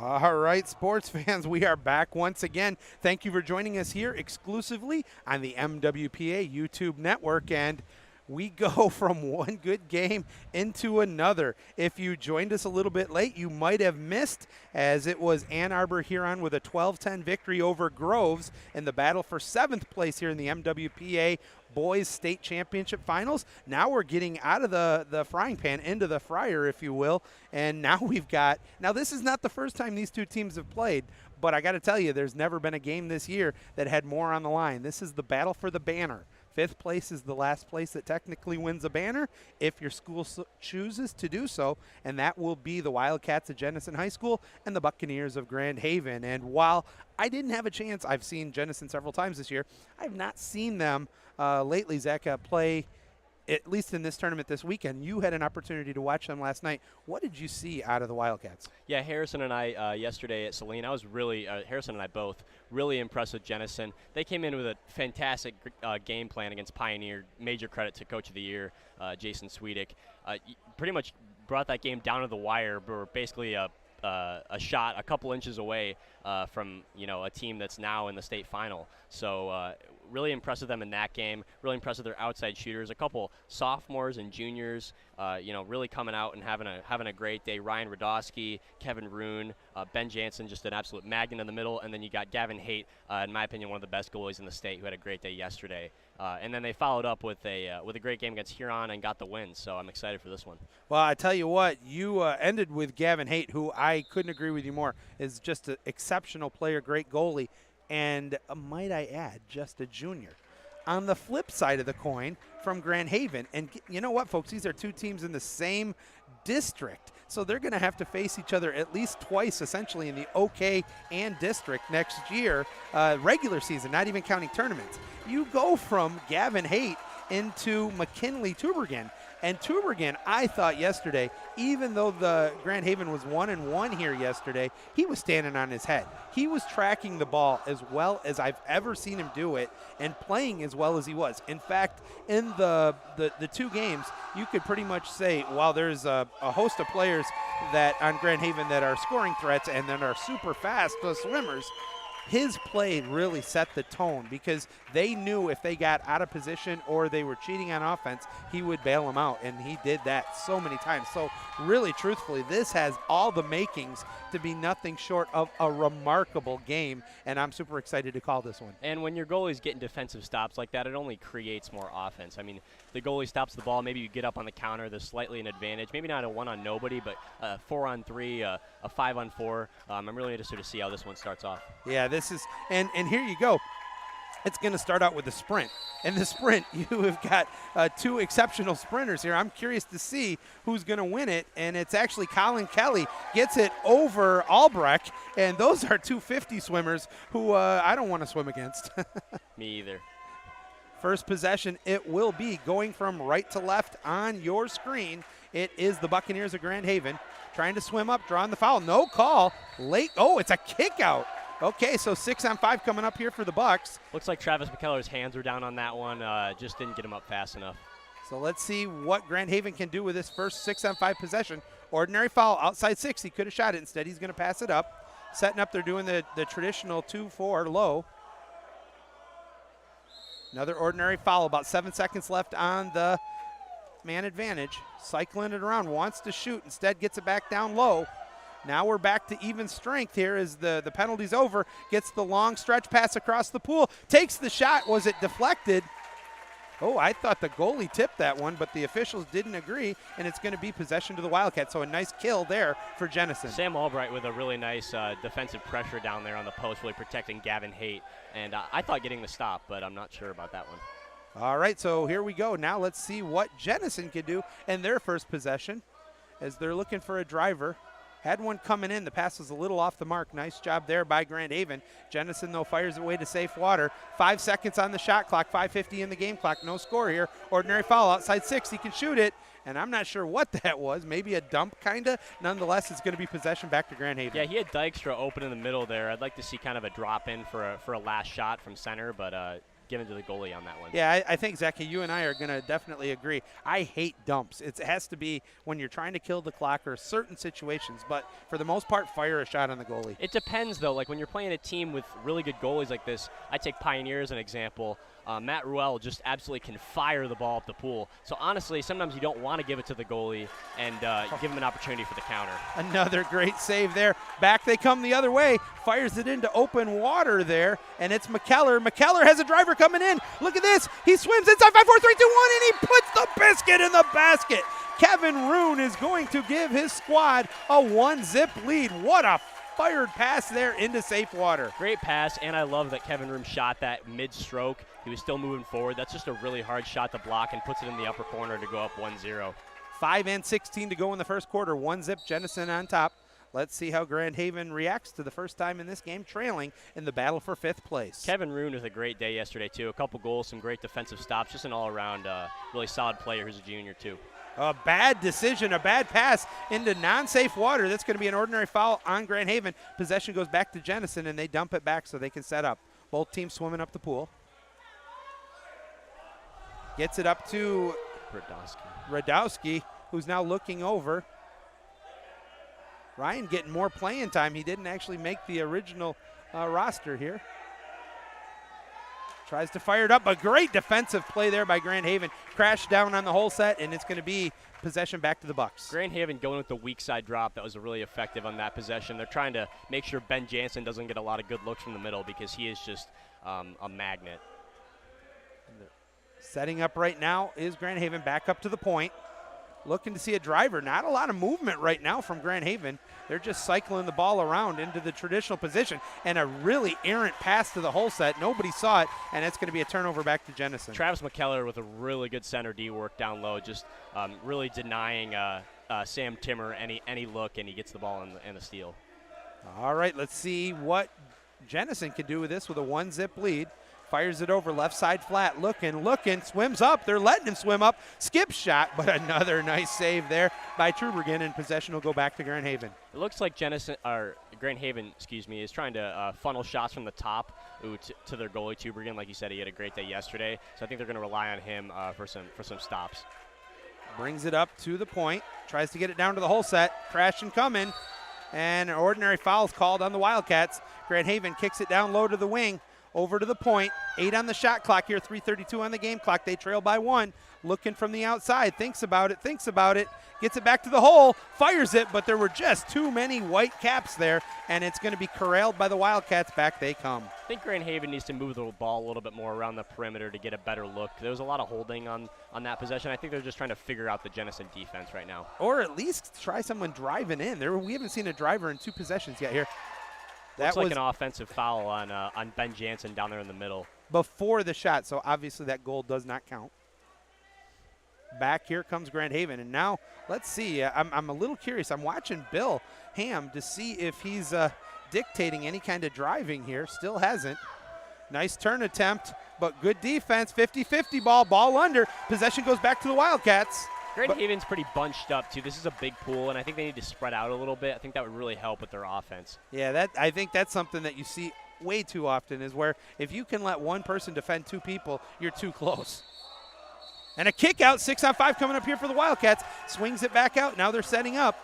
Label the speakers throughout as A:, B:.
A: All right, sports fans, we are back once again. Thank you for joining us here exclusively on the MWPA YouTube network. And we go from one good game into another. If you joined us a little bit late, you might have missed, as it was Ann Arbor Huron with a 12-10 victory over Groves in the battle for 7th place here in the MWPA Boys State Championship Finals. Now we're getting out of the frying pan into the fryer, if you will, and now now this is not the first time these two teams have played, but I got to tell you, there's never been a game this year that had more on the line. This is the battle for the banner. 5th place is the last place that technically wins a banner if your school chooses to do so, and that will be the Wildcats of Jenison High School and the Buccaneers of Grand Haven. And while I didn't have a chance, I've seen Jenison several times this year, I've not seen them lately, Zach, play, at least in this tournament this weekend. You had an opportunity to watch them last night. What did you see out of the Wildcats?
B: Yeah, Harrison and I yesterday at Saline, I was really, Harrison and I both, really impressed with Jenison. They came in with a fantastic game plan against Pioneer. Major credit to Coach of the Year, Jason Swedick. Pretty much brought that game down to the wire. We're basically a shot a couple inches away from a team that's now in the state final. So really impressed with them in that game. Really impressed with their outside shooters. A couple sophomores and juniors, really coming out and having a great day. Ryan Radosky, Kevin Roon, Ben Jansen, just an absolute magnet in the middle, and then you got Gavin Haight, in my opinion, one of the best goalies in the state, who had a great day yesterday. And then they followed up with a great game against Huron and got the win. So I'm excited for this one.
A: Well, I tell you what, you ended with Gavin Haight, who I couldn't agree with you more, is just an exceptional player, great goalie, and might I add, just a junior. On the flip side of the coin, from Grand Haven, and you know what, folks, these are two teams in the same district, so they're going to have to face each other at least twice, essentially, in the OK and district next year, regular season, not even counting tournaments. You go from Gavin Haight into McKinley Tubergen. And Tubergen, I thought yesterday, even though the Grand Haven was 1-1 here yesterday, he was standing on his head. He was tracking the ball as well as I've ever seen him do it and playing as well as he was. In fact, in the two games, you could pretty much say, while there's a host of players that on Grand Haven that are scoring threats and that are super fast swimmers, his play really set the tone, because they knew if they got out of position or they were cheating on offense, he would bail them out, and he did that so many times. So really, truthfully, this has all the makings to be nothing short of a remarkable game, and I'm super excited to call this one.
B: And when your goalie's getting defensive stops like that, it only creates more offense. I mean, the goalie stops the ball, maybe you get up on the counter, there's slightly an advantage. Maybe not a 1-on-nobody, but a 4-on-3, a 5-on-4. I'm really interested to see how this one starts off.
A: Yeah, this is, and here you go. It's going to start out with a sprint. In the sprint, you have got two exceptional sprinters here. I'm curious to see who's going to win it, and it's actually Colin Kelly gets it over Albrecht, and those are 250 swimmers who I don't want to swim against.
B: Me either.
A: First possession, it will be going from right to left on your screen. It is the Buccaneers of Grand Haven trying to swim up, drawing the foul. No call. Late. Oh, it's a kick out. Okay, so 6-on-5 coming up here for the Bucks.
B: Looks like Travis McKellar's hands were down on that one. Just didn't get him up fast enough.
A: So let's see what Grand Haven can do with this first 6-on-5 possession. Ordinary foul outside 6. He could have shot it. Instead, he's going to pass it up. Setting up, they're doing the traditional 2-4 low. Another ordinary foul. About 7 seconds left on the man advantage. Cycling it around, wants to shoot. Instead, gets it back down low. Now we're back to even strength here as the penalty's over. Gets the long stretch pass across the pool. Takes the shot. Was it deflected? Oh, I thought the goalie tipped that one, but the officials didn't agree, and it's going to be possession to the Wildcats. So a nice kill there for Jenison.
B: Sam Albright with a really nice defensive pressure down there on the post, really protecting Gavin Haight. And I thought getting the stop, but I'm not sure about that one.
A: All right, so here we go. Now let's see what Jenison can do in their first possession as they're looking for a driver. Had one coming in. The pass was a little off the mark. Nice job there by Grand Haven. Jenison, though, fires away to safe water. 5 seconds on the shot clock, 5:50 in the game clock. No score here. Ordinary foul outside 6. He can shoot it, and I'm not sure what that was. Maybe a dump, kind of. Nonetheless, it's going to be possession back to Grand Haven.
B: Yeah, he had Dykstra open in the middle there. I'd like to see kind of a drop in for a last shot from center, but given to the goalie on that one.
A: Yeah, I think, Zach, you and I are going to definitely agree. I hate dumps. It has to be when you're trying to kill the clock or certain situations, but for the most part, fire a shot on the goalie.
B: It depends, though. Like when you're playing a team with really good goalies like this, I take Pioneer as an example. Matt Ruel just absolutely can fire the ball up the pool. So honestly, sometimes you don't want to give it to the goalie and give him an opportunity for the counter.
A: Another great save there. Back they come the other way. Fires it into open water there, and it's McKellar. McKellar has a driver coming in. Look at this. He swims inside 5, 4, 3, 2, 1, and he puts the biscuit in the basket. Kevin Roon is going to give his squad a 1-zip lead. What a fired pass there into safe water.
B: Great pass, and I love that Kevin Room shot that mid-stroke. He was still moving forward. That's just a really hard shot to block and puts it in the upper corner to go up 1-0.
A: 5:16 to go in the first quarter. 1-zip, Jenison on top. Let's see how Grand Haven reacts to the first time in this game, trailing in the battle for 5th place.
B: Kevin Roon with a great day yesterday, too. A couple goals, some great defensive stops, just an all-around really solid player who's a junior, too.
A: A bad decision, a bad pass into non-safe water. That's going to be an ordinary foul on Grand Haven. Possession goes back to Jenison, and they dump it back so they can set up. Both teams swimming up the pool. Gets it up to Radowski, who's now looking over. Ryan getting more playing time. He didn't actually make the original roster here. Tries to fire it up. A great defensive play there by Grand Haven. Crashed down on the whole set, and it's going to be possession back to the Bucks.
B: Grand Haven going with the weak side drop. That was really effective on that possession. They're trying to make sure Ben Jansen doesn't get a lot of good looks from the middle because he is just a magnet.
A: Setting up right now is Grand Haven back up to the point. Looking to see a driver. Not a lot of movement right now from Grand Haven. They're just cycling the ball around into the traditional position. And a really errant pass to the whole set. Nobody saw it, and it's going to be a turnover back to Jenison.
B: Travis McKellar with a really good center D work down low, just really denying Sam Timmer any look, and he gets the ball in the steal.
A: All right, let's see what Jenison can do with this with a 1-zip lead. Fires it over left side flat, looking, swims up. They're letting him swim up. Skip shot, but another nice save there by Trubergen, and possession will go back to Grand Haven.
B: It looks like Grand Haven, is trying to funnel shots from the top to their goalie Trubergen. Like you said, he had a great day yesterday, so I think they're going to rely on him for some stops.
A: Brings it up to the point, tries to get it down to the whole set, crash and come in, and an ordinary foul is called on the Wildcats. Grand Haven kicks it down low to the wing. Over to the point, 8 on the shot clock here, 3:32 on the game clock. They trail by 1. Looking from the outside, thinks about it, gets it back to the hole, fires it, but there were just too many white caps there, and it's going to be corralled by the Wildcats. Back they come.
B: I think Grand Haven needs to move the ball a little bit more around the perimeter to get a better look. There was a lot of holding on that possession. I think they're just trying to figure out the Jenison defense right now.
A: Or at least try someone driving in. We haven't seen a driver in 2 possessions yet here.
B: Looks like an offensive foul on Ben Jansen down there in the middle.
A: Before the shot, so obviously that goal does not count. Back here comes Grand Haven, and now let's see. I'm a little curious. I'm watching Bill Ham to see if he's dictating any kind of driving here. Still hasn't. Nice turn attempt, but good defense. 50-50 ball under. Possession goes back to the Wildcats.
B: Grand Haven's pretty bunched up, too. This is a big pool, and I think they need to spread out a little bit. I think that would really help with their offense.
A: Yeah, I think that's something that you see way too often is where if you can let one person defend 2 people, you're too close. And a kick out, 6-on-5 coming up here for the Wildcats. Swings it back out. Now they're setting up.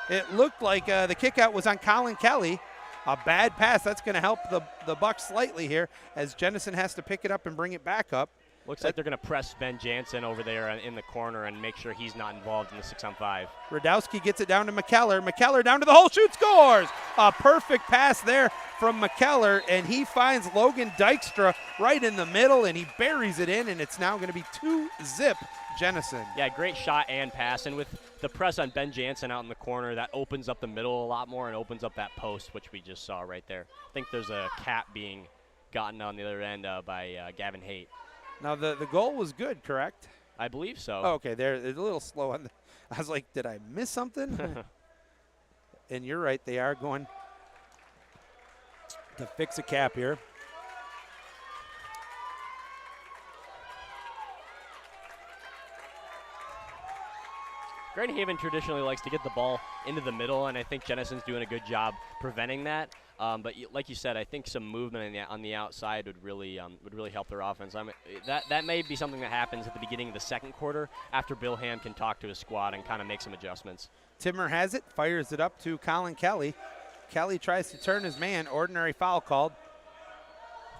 A: It looked like the kick out was on Colin Kelly. A bad pass. That's going to help the Bucks slightly here as Jenison has to pick it up and bring it back up.
B: Looks like they're going to press Ben Jansen over there in the corner and make sure he's not involved in the 6-on-5.
A: Radowski gets it down to McKellar. McKellar down to the hole, shoots, scores! A perfect pass there from McKellar, and he finds Logan Dykstra right in the middle, and he buries it in, and it's now going to be 2-zip Jenison.
B: Yeah, great shot and pass, and with the press on Ben Jansen out in the corner, that opens up the middle a lot more and opens up that post, which we just saw right there. I think there's a cap being gotten on the other end by Gavin Haight.
A: Now, the goal was good, correct?
B: I believe so.
A: Oh, okay, it's a little slow on I was like, did I miss something? And you're right, they are going to fix a cap here.
B: Grand Haven traditionally likes to get the ball into the middle, and I think Jennison's doing a good job preventing that. But like you said, I think some movement on the outside would really help their offense. That may be something that happens at the beginning of the second quarter after Bill Ham can talk to his squad and kind of make some adjustments.
A: Timmer has it, fires it up to Colin Kelly. Kelly tries to turn his man, ordinary foul called.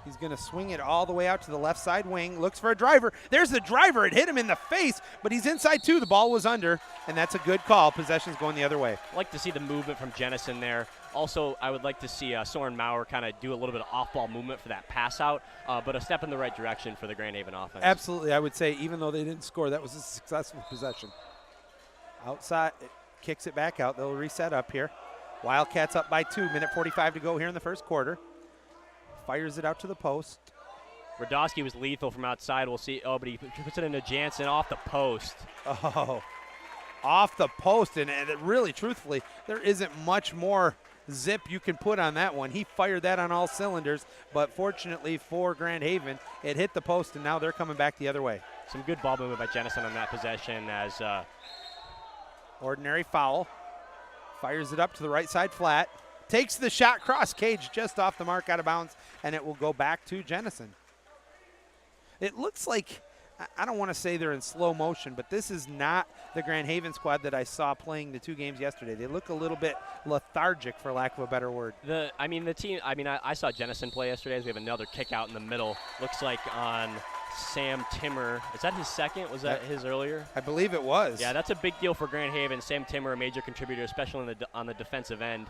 A: He's going to swing it all the way out to the left side wing, looks for a driver. There's the driver. It hit him in the face, but he's inside too. The ball was under, and that's a good call. Possession's going the other way.
B: I'd like to see the movement from Jennison there. Also, I would like to see Soren Maurer kind of do a little bit of off-ball movement for that pass out, but a step in the right direction for the Grand Haven offense.
A: Absolutely. I would say even though they didn't score, that was a successful possession. Outside, it kicks it back out. They'll reset up here. Wildcats up by 2, minute 45 to go here in the first quarter. Fires it out to the post.
B: Radowski was lethal from outside. We'll see. Oh, but he puts it into Jansen off the post.
A: Oh, off the post. And really, truthfully, there isn't much more zip you can put on that one. He fired that on all cylinders, but fortunately for Grand Haven, it hit the post, and now they're coming back the other way.
B: Some good ball movement by Jennison on that possession as
A: ordinary foul. Fires it up to the right side flat. Takes the shot cross cage just off the mark, out of bounds, and it will go back to Jennison. It looks like, I don't want to say they're in slow motion, but this is not the Grand Haven squad that I saw playing the 2 games yesterday. They look a little bit lethargic, for lack of a better word.
B: I saw Jennison play yesterday as we have another kick out in the middle. Looks like on Sam Timmer. Is that his second? Was that his earlier?
A: I believe it was.
B: Yeah, that's a big deal for Grand Haven. Sam Timmer, a major contributor, especially on the defensive end.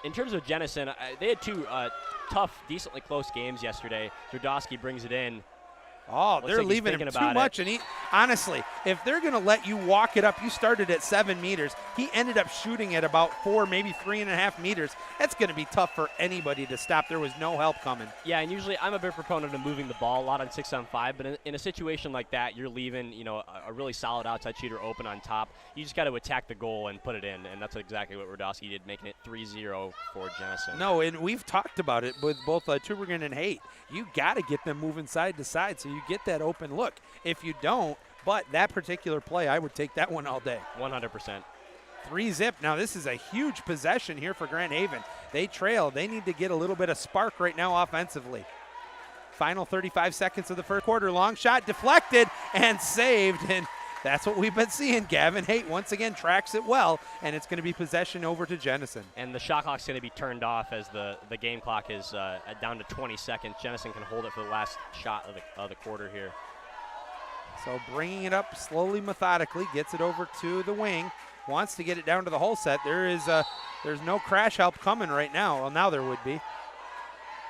B: In terms of Jennison, they had 2 tough, decently close games yesterday. Radowski brings it in.
A: Oh, they're leaving him too much. And honestly, if they're going to let you walk it up, you started at 7 meters. He ended up shooting at about 4, maybe 3.5 meters. That's going to be tough for anybody to stop. There was no help coming.
B: Yeah, and usually I'm a big proponent of moving the ball a lot on 6-on-5, but in a situation like that, you're leaving a really solid outside shooter open on top. You just got to attack the goal and put it in, and that's exactly what Radowski did, making it 3-0 for Jennison.
A: No, and we've talked about it with both Tübingen and Haight. You got to get them moving side to side so you get that open look. If you don't, but that particular play, I would take that one all day.
B: 100%.
A: 3-zip. Now this is a huge possession here for Grand Haven. They trail. They need to get a little bit of spark right now offensively. Final 35 seconds of the first quarter. Long shot deflected and saved, and that's what we've been seeing. Gavin Haight once again tracks it well, and it's going to be possession over to Jennison.
B: And the shot clock's going to be turned off as the game clock is down to 20 seconds. Jennison can hold it for the last shot of the quarter here.
A: So bringing it up slowly, methodically, gets it over to the wing. Wants to get it down to the whole set. There's no crash help coming right now. Well, now there would be.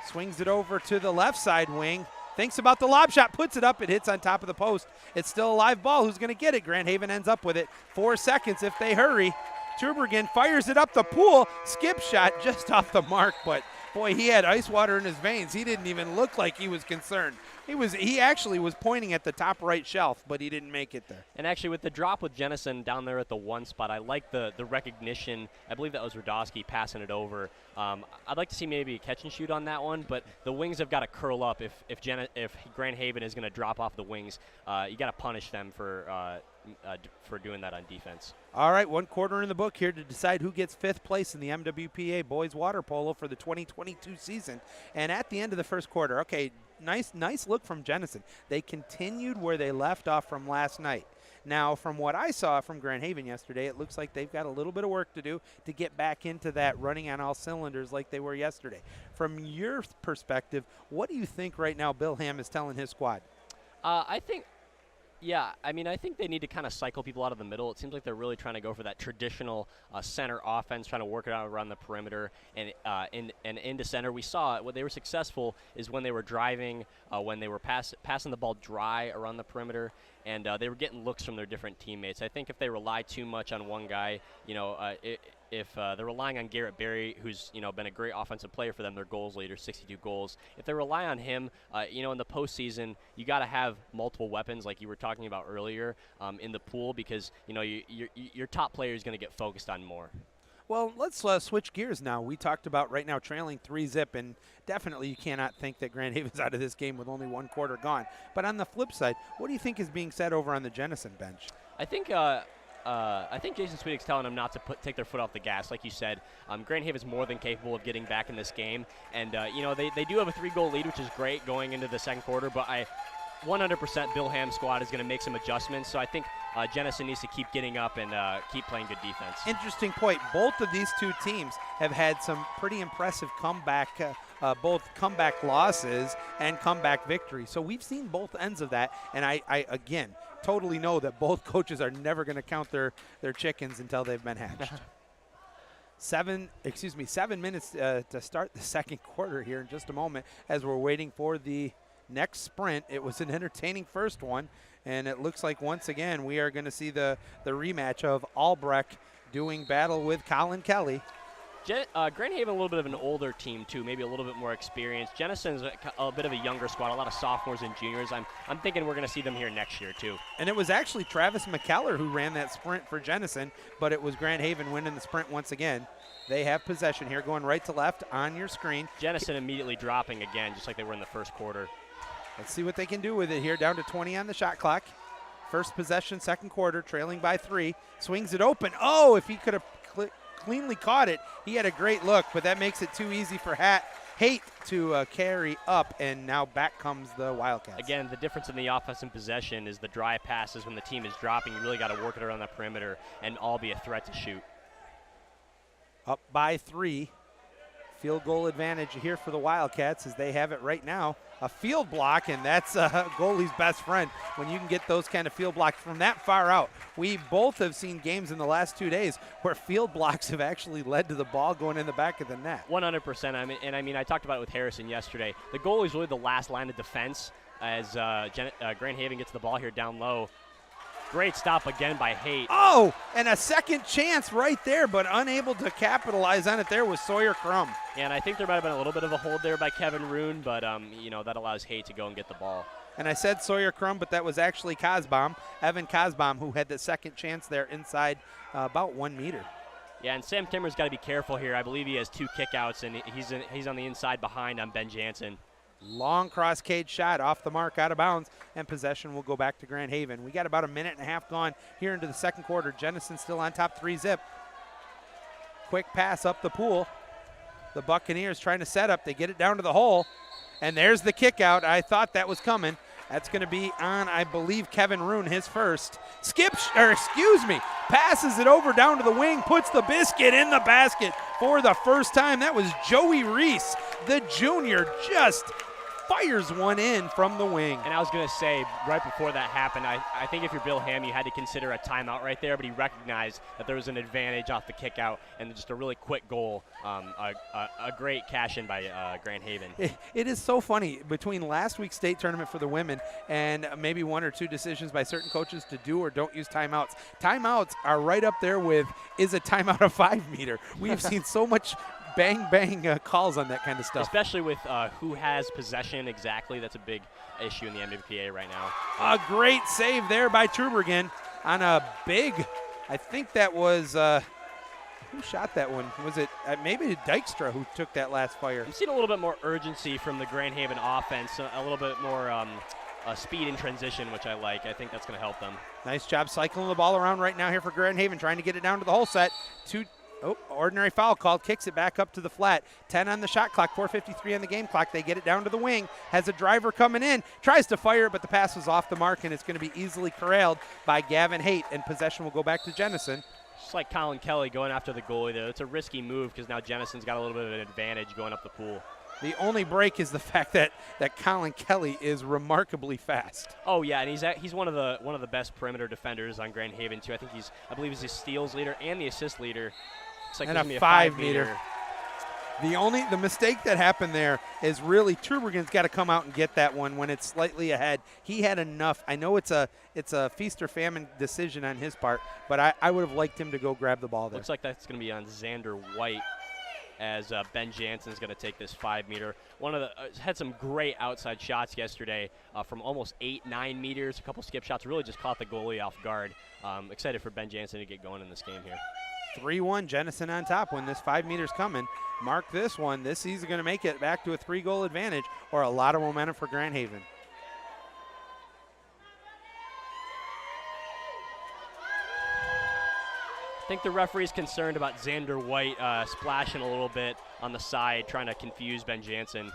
A: Swings it over to the left side wing. Thinks about the lob shot, puts it up, it hits on top of the post. It's still a live ball. Who's going to get it? Grand Haven ends up with it. 4 seconds if they hurry. Tübingen fires it up the pool. Skip shot just off the mark, but boy, he had ice water in his veins. He didn't even look like he was concerned. He actually was pointing at the top right shelf, but he didn't make it there.
B: And actually, with the drop with Jennison down there at the 1 spot, I like the recognition. I believe that was Radowski passing it over. I'd like to see maybe a catch and shoot on that one, but the wings have got to curl up. If Grand Haven is going to drop off the wings, you got to punish them for doing that on defense.
A: All right, 1 quarter in the book here to decide who gets 5th place in the MWPA Boys Water Polo for the 2022 season. And at the end of the first quarter, okay, nice look from Jennison. They continued where they left off from last night. Now, from what I saw from Grand Haven yesterday, it looks like they've got a little bit of work to do to get back into that running on all cylinders like they were yesterday. From your perspective, what do you think right now Bill Ham is telling his squad?
B: I think they need to kind of cycle people out of the middle. It seems like they're really trying to go for that traditional center offense, trying to work it out around the perimeter and into center. We saw what they were successful is when they were driving, when they were passing the ball dry around the perimeter, and they were getting looks from their different teammates. I think if they rely too much on one guy, if they're relying on Garrett Berry, who's been a great offensive player for them, their goals leader, 62 goals. If they rely on him, in the postseason, you got to have multiple weapons, like you were talking about earlier, in the pool, because your top player is going to get focused on more.
A: Well, let's switch gears now. We talked about right now trailing 3-zip, and definitely you cannot think that Grand Haven's out of this game with only 1 quarter gone. But on the flip side, what do you think is being said over on the Jennison bench?
B: I think I think Jason Sweeting's telling them not to take their foot off the gas. Like you said, Grand Haven's more than capable of getting back in this game. And, they do have a 3-goal lead, which is great going into the second quarter. But 100% Bill Ham's squad is going to make some adjustments. So I think Jenison needs to keep getting up and keep playing good defense.
A: Interesting point. Both of these two teams have had some pretty impressive comeback, both comeback losses and comeback victories. So we've seen both ends of that. And I again, totally know that both coaches are never going to count their chickens until they've been hatched. 7 minutes to start the second quarter here in just a moment as we're waiting for the next sprint. It was an entertaining first one, and it looks like once again we are going to see the rematch of Albrecht doing battle with Colin Kelly.
B: Grand Haven a little bit of an older team too, maybe a little bit more experienced. Jenison's a bit of a younger squad, a lot of sophomores and juniors. I'm thinking we're going to see them here next year too. And
A: it was actually Travis McKellar who ran that sprint for Jenison, but it was Grand Haven winning the sprint once again. They have possession here, going right to left on your screen.
B: Jenison immediately dropping again, just like they were in the first quarter.
A: Let's see what they can do with it here. Down to 20 on the shot clock. First possession, second quarter, trailing by 3. Swings it open. Oh, if he could have cleanly caught it, he had a great look, but that makes it too easy for Haight to carry up, and now back comes the Wildcats.
B: Again, the difference in the offensive possession is the dry passes. When the team is dropping, you really got to work it around that perimeter and all be a threat to shoot.
A: Up by 3. Field goal advantage here for the Wildcats as they have it right now. A field block, and that's a goalie's best friend when you can get those kind of field blocks from that far out. We both have seen games in the last 2 days where field blocks have actually led to the ball going in the back of the net.
B: 100%. I talked about it with Harrison yesterday. The goalie's really the last line of defense as Grand Haven gets the ball here down low. Great stop again by Haight.
A: Oh, and a second chance right there, but unable to capitalize on it there was Sawyer Crum.
B: Yeah, and I think there might have been a little bit of a hold there by Kevin Roon, but, that allows Haight to go and get the ball.
A: And I said Sawyer Crum, but that was actually Cosbaum, Evan Cosbaum, who had the second chance there inside about 1 meter.
B: Yeah, and Sam Timmer's got to be careful here. I believe he has 2 kickouts, and he's on the inside behind on Ben Jansen.
A: Long cross cage shot off the mark, out of bounds, and possession will go back to Grand Haven. We got about a minute and a half gone here into the second quarter. Jenison still on top, 3-zip. Quick pass up the pool. The Buccaneers trying to set up. They get it down to the hole, and there's the kick out. I thought that was coming. That's going to be on, I believe, Kevin Roon, his first. Passes it over down to the wing, puts the biscuit in the basket for the first time. That was Joey Reese, the junior, just fires one in from the wing.
B: And I was going to say, right before that happened, I think if you're Bill Ham, you had to consider a timeout right there, but he recognized that there was an advantage off the kick out and just a really quick goal, a great cash-in by Grand Haven.
A: It is so funny. Between last week's state tournament for the women and maybe 1 or 2 decisions by certain coaches to do or don't use timeouts, timeouts are right up there with, is a timeout a 5 meter? We have seen so much bang calls on that kind of stuff.
B: Especially with who has possession exactly. That's a big issue in the NBPA right now.
A: A great save there by Trubergen on a big, I think that was, who shot that one? Was it maybe Dykstra who took that last fire?
B: I'm seeing a little bit more urgency from the Grand Haven offense, a little bit more speed in transition, which I like. I think that's going to help them.
A: Nice job cycling the ball around right now here for Grand Haven, trying to get it down to the whole set. Ordinary foul called, kicks it back up to the flat. 10 on the shot clock, 4:53 on the game clock. They get it down to the wing, has a driver coming in, tries to fire, but the pass was off the mark, and it's going to be easily corralled by Gavin Haight, and possession will go back to Jenison.
B: Just like Colin Kelly going after the goalie there. It's a risky move because now Jenison's got a little bit of an advantage going up the pool.
A: The only break is the fact that Colin Kelly is remarkably fast.
B: Oh yeah, and he's one of the best perimeter defenders on Grand Haven too. I believe he's the steals leader and the assist leader. It's like
A: and a 5 meter. The mistake that happened there is really Trubergen's got to come out and get that one when it's slightly ahead. He had enough. I know it's a feast or famine decision on his part, but I would have liked him to go grab the ball there.
B: Looks like that's going to be on Xander White as Ben Jansen's going to take this 5 meter. Had some great outside shots yesterday from almost 8-9 meters. A couple skip shots really just caught the goalie off guard. Excited for Ben Jansen to get going in this game here.
A: 3-1, Jenison on top when this 5 meters coming. Mark this one. This is going to make it back to a 3-goal advantage or a lot of momentum for Grand Haven.
B: think the referee's concerned about Xander White splashing a little bit on the side, trying to confuse Ben Jansen.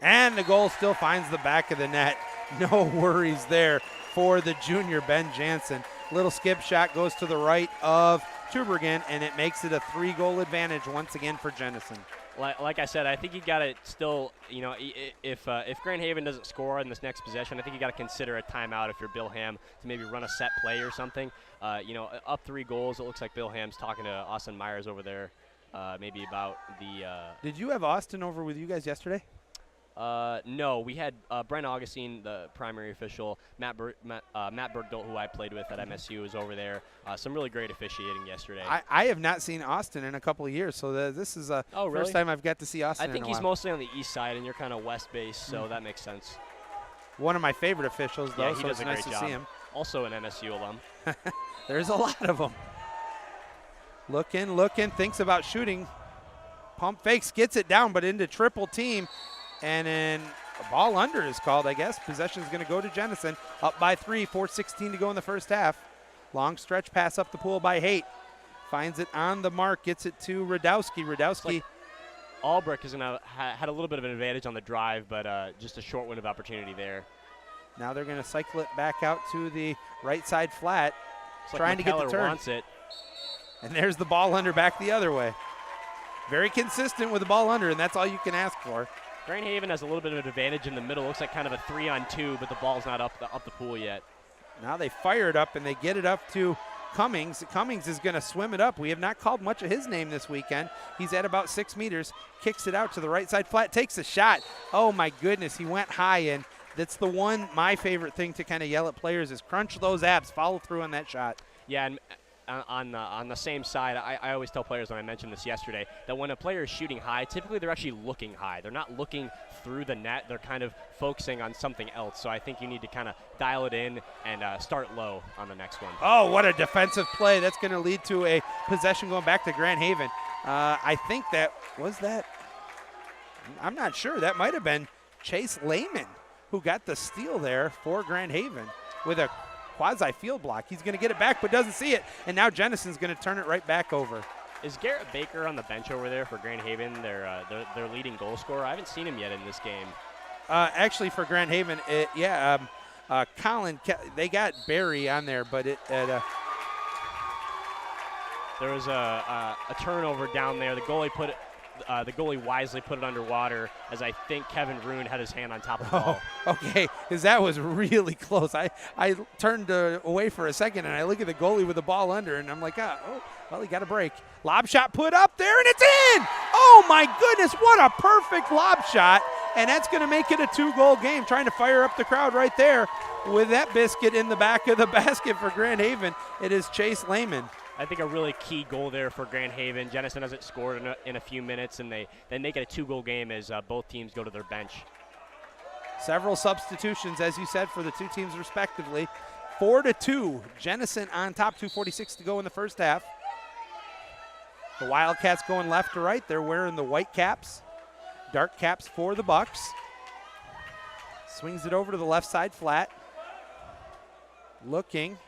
A: And the goal still finds the back of the net. No worries there for the junior Ben Jansen. Little skip shot goes to the right of Tubergen, and it makes it a 3-goal advantage once again for Jenison.
B: Like I said, I think you got to still, if Grand Haven doesn't score in this next possession, I think you got to consider a timeout if you're Bill Ham to maybe run a set play or something. Up 3 goals, it looks like Bill Ham's talking to Austin Myers over there, maybe about the.
A: Did you have Austin over with you guys yesterday?
B: No, we had Brent Augustine, the primary official. Matt Bergdolt, who I played with at MSU, was over there. Some really great officiating yesterday.
A: I have not seen Austin in a couple of years, so this is the first time I've got to see Austin.
B: I think he's mostly on the east side, and you're kind of west base, so that makes sense.
A: One of my favorite officials, though,
B: yeah, he
A: so
B: does
A: it's
B: a
A: nice
B: great
A: to
B: job.
A: see him.
B: Also an MSU alum.
A: There's a lot of them. Looking, thinks about shooting. Pump fakes, gets it down, but into triple team. And then a ball under is called, I guess. Possession is going to go to Jenison. Up by 3, 4:16 to go in the first half. Long stretch pass up the pool by Haight. Finds it on the mark, gets it to Radowski. Radowski.
B: Albrecht is had a little bit of an advantage on the drive, but just a short window of opportunity there.
A: Now they're going to cycle it back out to the right side flat,
B: Looks
A: trying
B: like
A: to get the
B: McKellar
A: turn.
B: wants it.
A: And there's the ball under back the other way. Very consistent with the ball under, and that's all you can ask for.
B: Grand Haven has a little bit of an advantage in the middle. Looks like kind of a 3-on-2, but the ball's not up the pool yet.
A: Now they fire it up, and they get it up to Cummings. Cummings is going to swim it up. We have not called much of his name this weekend. He's at about 6 meters, kicks it out to the right side flat, takes a shot. Oh, my goodness, he went high, and that's the one, my favorite thing to kind of yell at players is crunch those abs, follow through on that shot.
B: Yeah, and on the same side, I always tell players when I mentioned this yesterday that when a player is shooting high, typically they're actually looking high. They're not looking through the net. They're kind of focusing on something else. So I think you need to kind of dial it in and start low on the next one.
A: Oh, what a defensive play. That's going to lead to a possession going back to Grand Haven. I think I'm not sure. That might have been Chase Lehman who got the steal there for Grand Haven with a quasi-field block. He's going to get it back but doesn't see it, and now Jenison's going to turn it right back over.
B: Is Garrett Baker on the bench over there for Grand Haven, their leading goal scorer? I haven't seen him yet in this game.
A: Actually, for Grand Haven, Colin, they got Barry on there, but
B: there was a turnover down there. The goalie wisely put it underwater, as I think Kevin Roon had his hand on top of the ball.
A: Okay, because that was really close. I turned away for a second, and I look at the goalie with the ball under, and I'm like, well, he got a break. Lob shot put up there, and it's in! Oh, my goodness, what a perfect lob shot, and that's going to make it a 2-goal game, trying to fire up the crowd right there with that biscuit in the back of the basket for Grand Haven. It is Chase Lehman.
B: I think a really key goal there for Grand Haven. Jenison hasn't scored in a few minutes, and they make it a 2-goal game as both teams go to their bench.
A: Several substitutions, as you said, for the two teams respectively. 4-2, Jenison on top, 2:46 to go in the first half. The Wildcats going left to right. They're wearing the white caps, dark caps for the Bucks. Swings it over to the left side flat. Looking.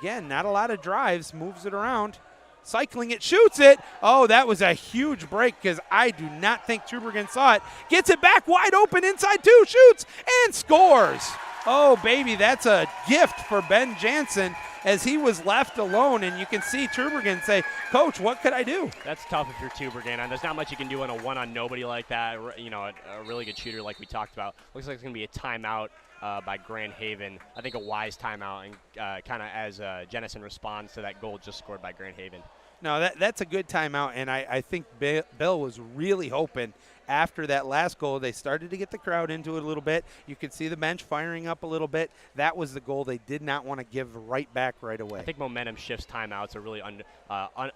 A: Again, not a lot of drives, moves it around. Cycling it, shoots it. Oh, that was a huge break because I do not think Tubergen saw it. Gets it back wide open inside 2, shoots, and scores. Oh, baby, that's a gift for Ben Jansen as he was left alone, and you can see Tubergen say, Coach, what could I do?
B: That's tough if you're Tubergen, and there's not much you can do on a one-on-nobody like that. A really good shooter like we talked about. Looks like it's going to be a timeout by Grand Haven. I think a wise timeout, and kind of as Jenison responds to that goal just scored by Grand Haven.
A: No, that's a good timeout, and I think Bill was really hoping after that last goal, they started to get the crowd into it a little bit. You could see the bench firing up a little bit. That was the goal they did not want to give right back right away.
B: I think momentum shifts timeouts are really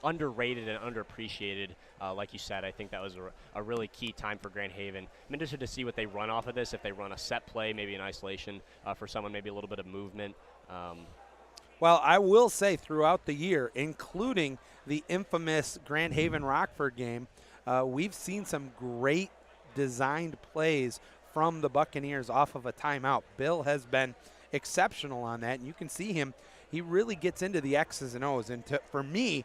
B: underrated and underappreciated. Like you said, I think that was a really key time for Grand Haven. I'm interested to see what they run off of this, if they run a set play, maybe an isolation for someone, maybe a little bit of movement.
A: Well, I will say throughout the year, including the infamous Grand Haven-Rockford game, we've seen some great designed plays from the Buccaneers off of a timeout. Bill has been exceptional on that. And you can see him, he really gets into the X's and O's. And for me,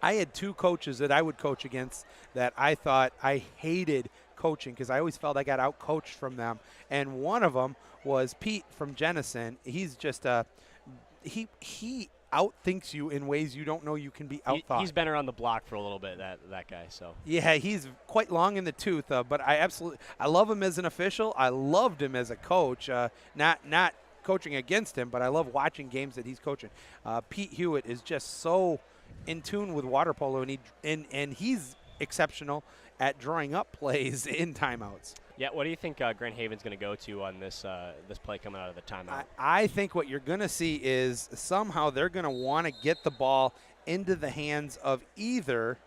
A: I had two coaches that I would coach against that I thought I hated coaching because I always felt I got out-coached from them. And one of them was Pete from Jenison. He's just he outthinks you in ways you don't know you can be outthought.
B: He's been around the block for a little bit, that guy. So
A: yeah, he's quite long in the tooth. But I love him as an official. I loved him as a coach. Not coaching against him, but I love watching games that he's coaching. Pete Hewitt is just so in tune with water polo, and he's exceptional at drawing up plays in timeouts.
B: Yeah, what do you think Grand Haven's going to go to on this play coming out of the timeout?
A: I think what you're going to see is somehow they're going to want to get the ball into the hands of either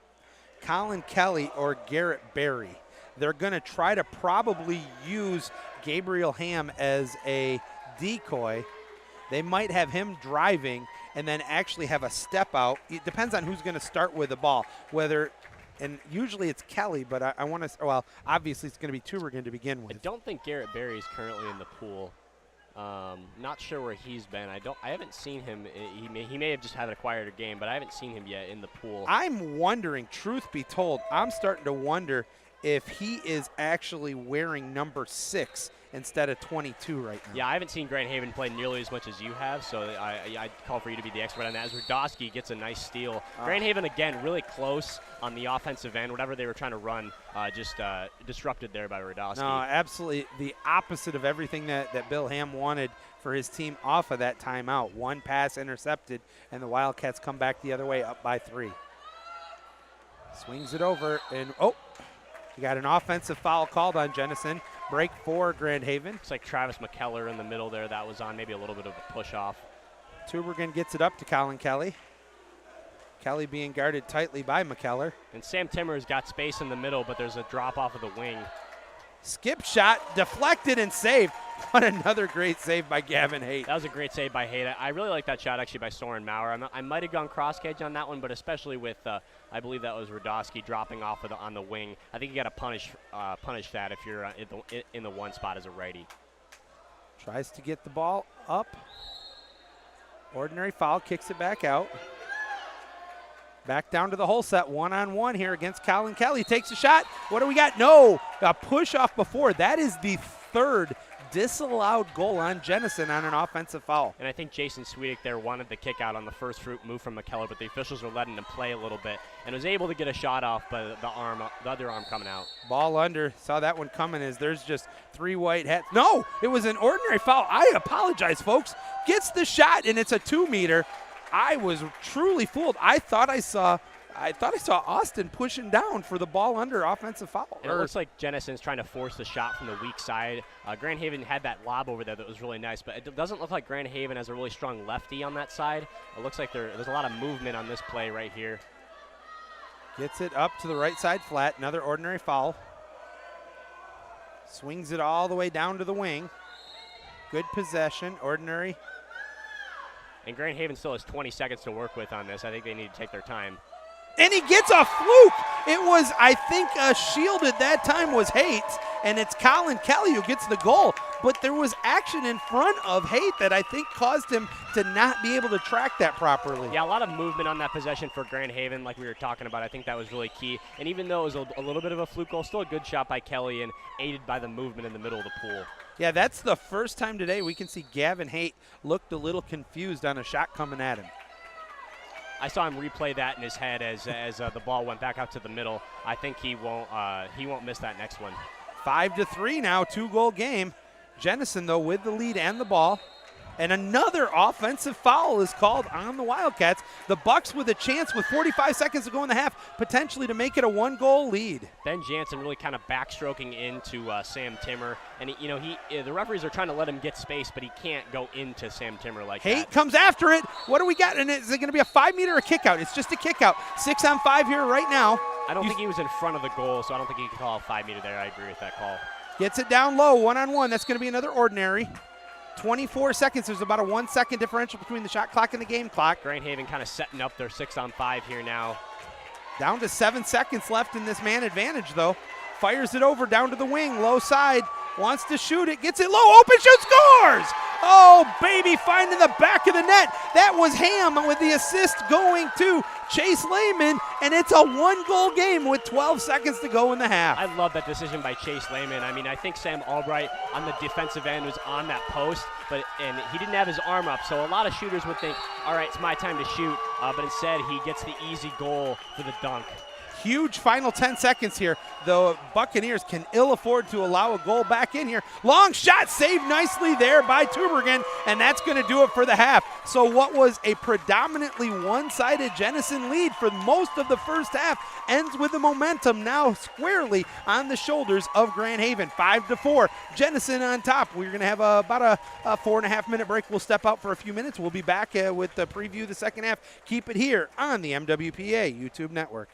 A: Colin Kelly or Garrett Berry. They're going to try to probably use Gabriel Ham as a decoy. They might have him driving and then actually have a step out. It depends on who's going to start with the ball, and usually it's Kelly, but I want to – well, obviously it's going to be Tubergen to begin with.
B: I don't think Garrett Berry is currently in the pool. Not sure where he's been. I haven't seen him. He may have just had a quieter game, but I haven't seen him yet in the pool.
A: I'm wondering, truth be told, I'm starting to wonder if he is actually wearing number 6 instead of 22 right now.
B: Yeah, I haven't seen Grand Haven play nearly as much as you have, so I call for you to be the expert on that. As Rudowski gets a nice steal. Grand Haven, again, really close on the offensive end. Whatever they were trying to run, just disrupted there by Rudowski.
A: No, absolutely the opposite of everything that Bill Ham wanted for his team off of that timeout. One pass intercepted, and the Wildcats come back the other way up by 3. Swings it over, and you got an offensive foul called on Jenison. Break for Grand Haven.
B: Looks like Travis McKellar in the middle there. That was on maybe a little bit of a push off.
A: Tubergen gets it up to Colin Kelly. Kelly being guarded tightly by McKellar.
B: And Sam Timmer's got space in the middle, but there's a drop off of the wing.
A: Skip shot, deflected and saved. What another great save by Gavin Haight.
B: That was a great save by Haight. I really like that shot actually by Soren Maurer. I might have gone cross-cage on that one, but especially with, I believe that was Rudowski dropping off on the wing. I think you got to punish that if you're in the one spot as a righty.
A: Tries to get the ball up. Ordinary foul, kicks it back out. Back down to the whole set, one-on-one here against Colin Kelly. Takes a shot. What do we got? No, a push off before. That is the third disallowed goal on Jenison on an offensive foul.
B: And I think Jason Swedick there wanted the kick out on the first move from McKellar, but the officials were letting him play a little bit and was able to get a shot off, but the other arm coming out.
A: Ball under. Saw that one coming as there's just 3 white hats. No, it was an ordinary foul. I apologize, folks. Gets the shot, and it's a 2-meter. I was truly fooled. I thought I saw Austin pushing down for the ball under offensive foul.
B: And it looks like Jenison's trying to force the shot from the weak side. Grand Haven had that lob over there that was really nice, but it doesn't look like Grand Haven has a really strong lefty on that side. It looks like there's a lot of movement on this play right here.
A: Gets it up to the right side flat. Another ordinary foul. Swings it all the way down to the wing. Good possession. Ordinary.
B: And Grand Haven still has 20 seconds to work with on this. I think they need to take their time.
A: And he gets a fluke. It was, I think, shielded that time was Haight, and it's Colin Kelly who gets the goal. But there was action in front of Haight that I think caused him to not be able to track that properly.
B: Yeah, a lot of movement on that possession for Grand Haven like we were talking about. I think that was really key. And even though it was a little bit of a fluke goal, still a good shot by Kelly and aided by the movement in the middle of the pool.
A: Yeah, that's the first time today we can see Gavin Haight looked a little confused on a shot coming at him.
B: I saw him replay that in his head as the ball went back out to the middle. I think he won't miss that next one.
A: 5-3 now, 2-goal game. Jenison, though, with the lead and the ball. And another offensive foul is called on the Wildcats. The Bucks with a chance with 45 seconds to go in the half, potentially to make it a 1-goal lead.
B: Ben Jansen really kind of backstroking into Sam Timmer. And, the referees are trying to let him get space, but he can't go into Sam Timmer like that.
A: Haight comes after it. What do we got? And is it going to be a 5-meter or kick out? It's just a kick out. 6-on-5 here right now.
B: I don't think he was in front of the goal, so I don't think he can call a 5-meter there. I agree with that call.
A: Gets it down low, 1-on-1. That's going to be another ordinary. 24 seconds. There's about a 1-second differential between the shot clock and the game clock.
B: Grand Haven kind of setting up their 6-on-5 here now.
A: Down to 7 seconds left in this man advantage, though. Fires it over down to the wing, low side. Wants to shoot it, gets it low, open shoot, scores! Oh, baby, finding the back of the net. That was Ham with the assist going to Chase Lehman, and it's a one-goal game with 12 seconds to go in the half.
B: I love that decision by Chase Lehman. I mean, I think Sam Albright on the defensive end was on that post, and he didn't have his arm up, so a lot of shooters would think, all right, it's my time to shoot, but instead he gets the easy goal for the dunk.
A: Huge final 10 seconds here. The Buccaneers can ill afford to allow a goal back in here. Long shot saved nicely there by Tubergen, and that's going to do it for the half. So what was a predominantly one-sided Jenison lead for most of the first half ends with the momentum now squarely on the shoulders of Grand Haven. 5-4, Jenison on top. We're going to have about a 4.5-minute break. We'll step out for a few minutes. We'll be back with the preview of the second half. Keep it here on the MWPA YouTube network.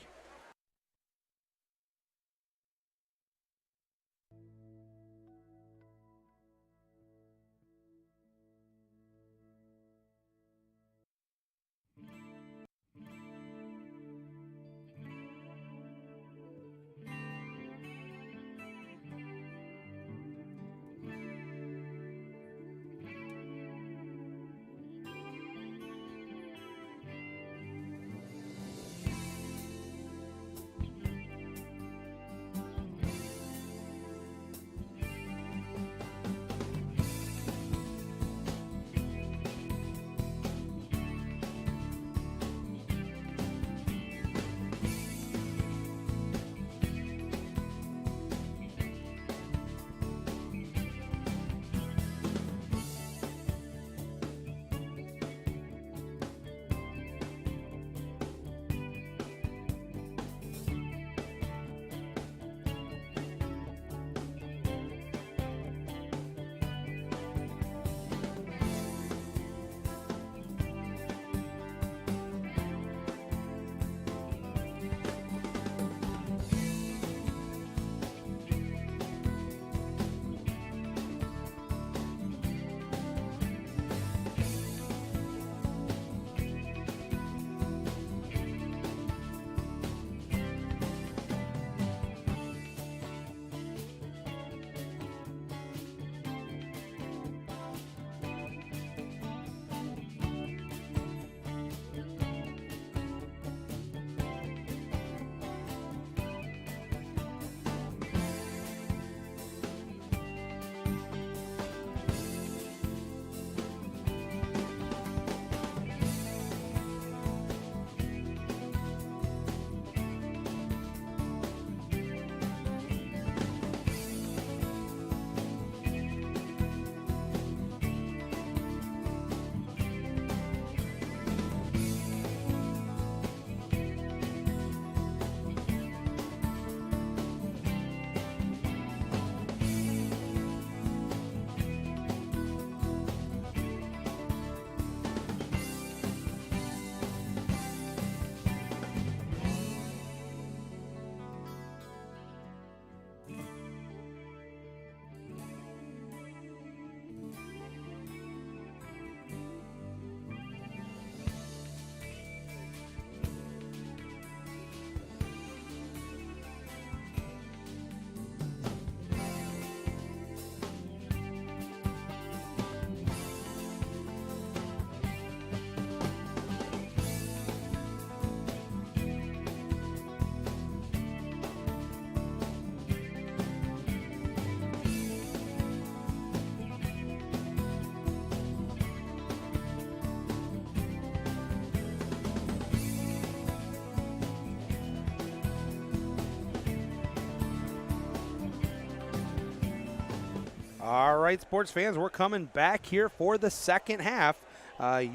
A: All right, sports fans, we're coming back here for the second half.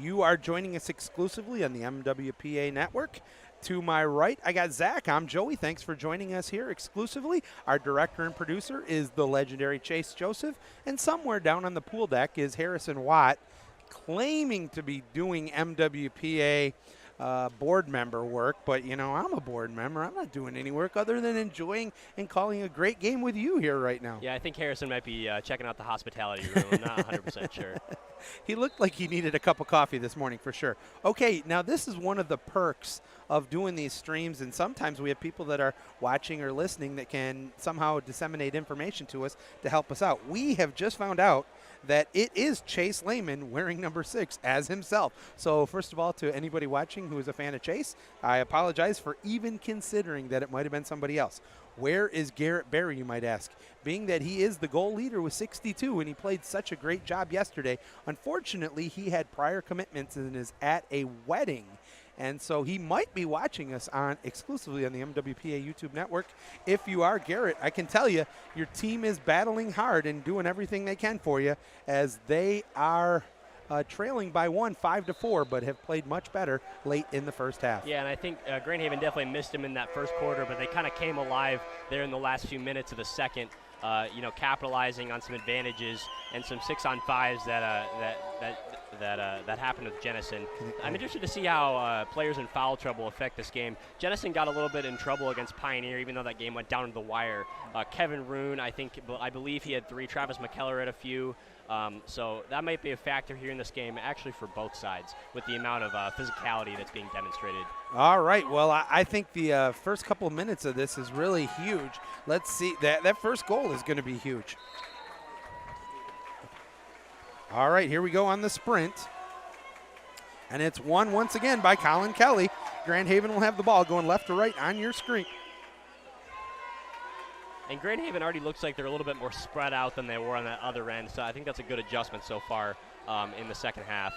A: You are joining us exclusively on the MWPA network. To my right, I got Zach. I'm Joey. Thanks for joining us here exclusively. Our director and producer is the legendary Chase Joseph. And somewhere down on the pool deck is Harrison Watt, claiming to be doing MWPA board member work, but you know, I'm a board member. I'm not doing any work other than enjoying and calling a great game with you here right now.
B: Yeah, I think Harrison might be checking out the hospitality room. I'm not 100% sure.
A: He looked like he needed a cup of coffee this morning for sure. Okay, now this is one of the perks of doing these streams, and sometimes we have people that are watching or listening that can somehow disseminate information to us to help us out. We have just found out that it is Chase Lehman wearing number 6 as himself. So first of all, to anybody watching who is a fan of Chase, I apologize for even considering that it might have been somebody else. Where is Garrett Berry, you might ask? Being that he is the goal leader with 62 and he played such a great job yesterday, unfortunately he had prior commitments and is at a wedding. And so he might be watching us on exclusively on the MWPA YouTube network. If you are Garrett, I can tell you your team is battling hard and doing everything they can for you as they are trailing by 5-4, but have played much better late in the first half.
B: Yeah, and I think Grand Haven definitely missed him in that first quarter, but they kind of came alive there in the last few minutes of the second, capitalizing on some advantages and some 6-on-5s that happened with Jennison. I'm interested to see how players in foul trouble affect this game. Jennison got a little bit in trouble against Pioneer, even though that game went down to the wire. Kevin Roon, I believe he had 3. Travis McKellar had a few. So that might be a factor here in this game, actually, for both sides, with the amount of physicality that's being demonstrated.
A: All right. Well, I think the first couple of minutes of this is really huge. Let's see. That first goal is going to be huge. All right, here we go on the sprint. And it's won once again by Colin Kelly. Grand Haven will have the ball going left to right on your screen.
B: And Grand Haven already looks like they're a little bit more spread out than they were on that other end, so I think that's a good adjustment so far in the second half.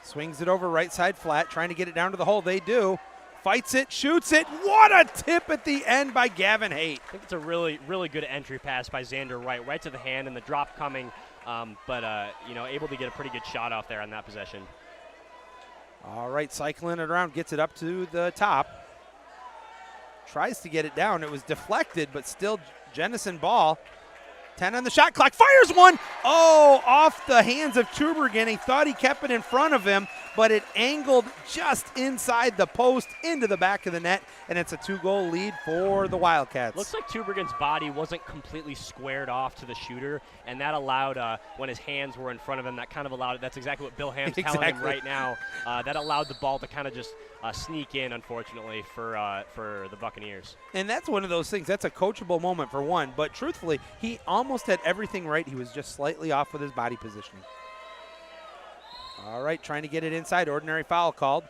A: Swings it over right side flat, trying to get it down to the hole. They do. Fights it, shoots it. What a tip at the end by Gavin Haight.
B: I think it's a really, really good entry pass by Xander Wright, right to the hand, and the drop coming, but able to get a pretty good shot off there on that possession.
A: All right, cycling it around, gets it up to the top. Tries to get it down. It was deflected, but still Jennison ball. 10 on the shot clock. Fires one. Oh, off the hands of Tubergen. He thought he kept it in front of him, but it angled just inside the post into the back of the net, and it's a 2-goal lead for the Wildcats.
B: Looks like Tubergen's body wasn't completely squared off to the shooter, and that allowed, when his hands were in front of him, that kind of allowed, that's exactly what Bill Ham's telling him right now, that allowed the ball to kind of just sneak in, unfortunately, for the Buccaneers.
A: And that's one of those things. That's a coachable moment for one, but truthfully, he almost had everything right. He was just slightly off with his body positioning. All right, trying to get it inside. Ordinary foul called.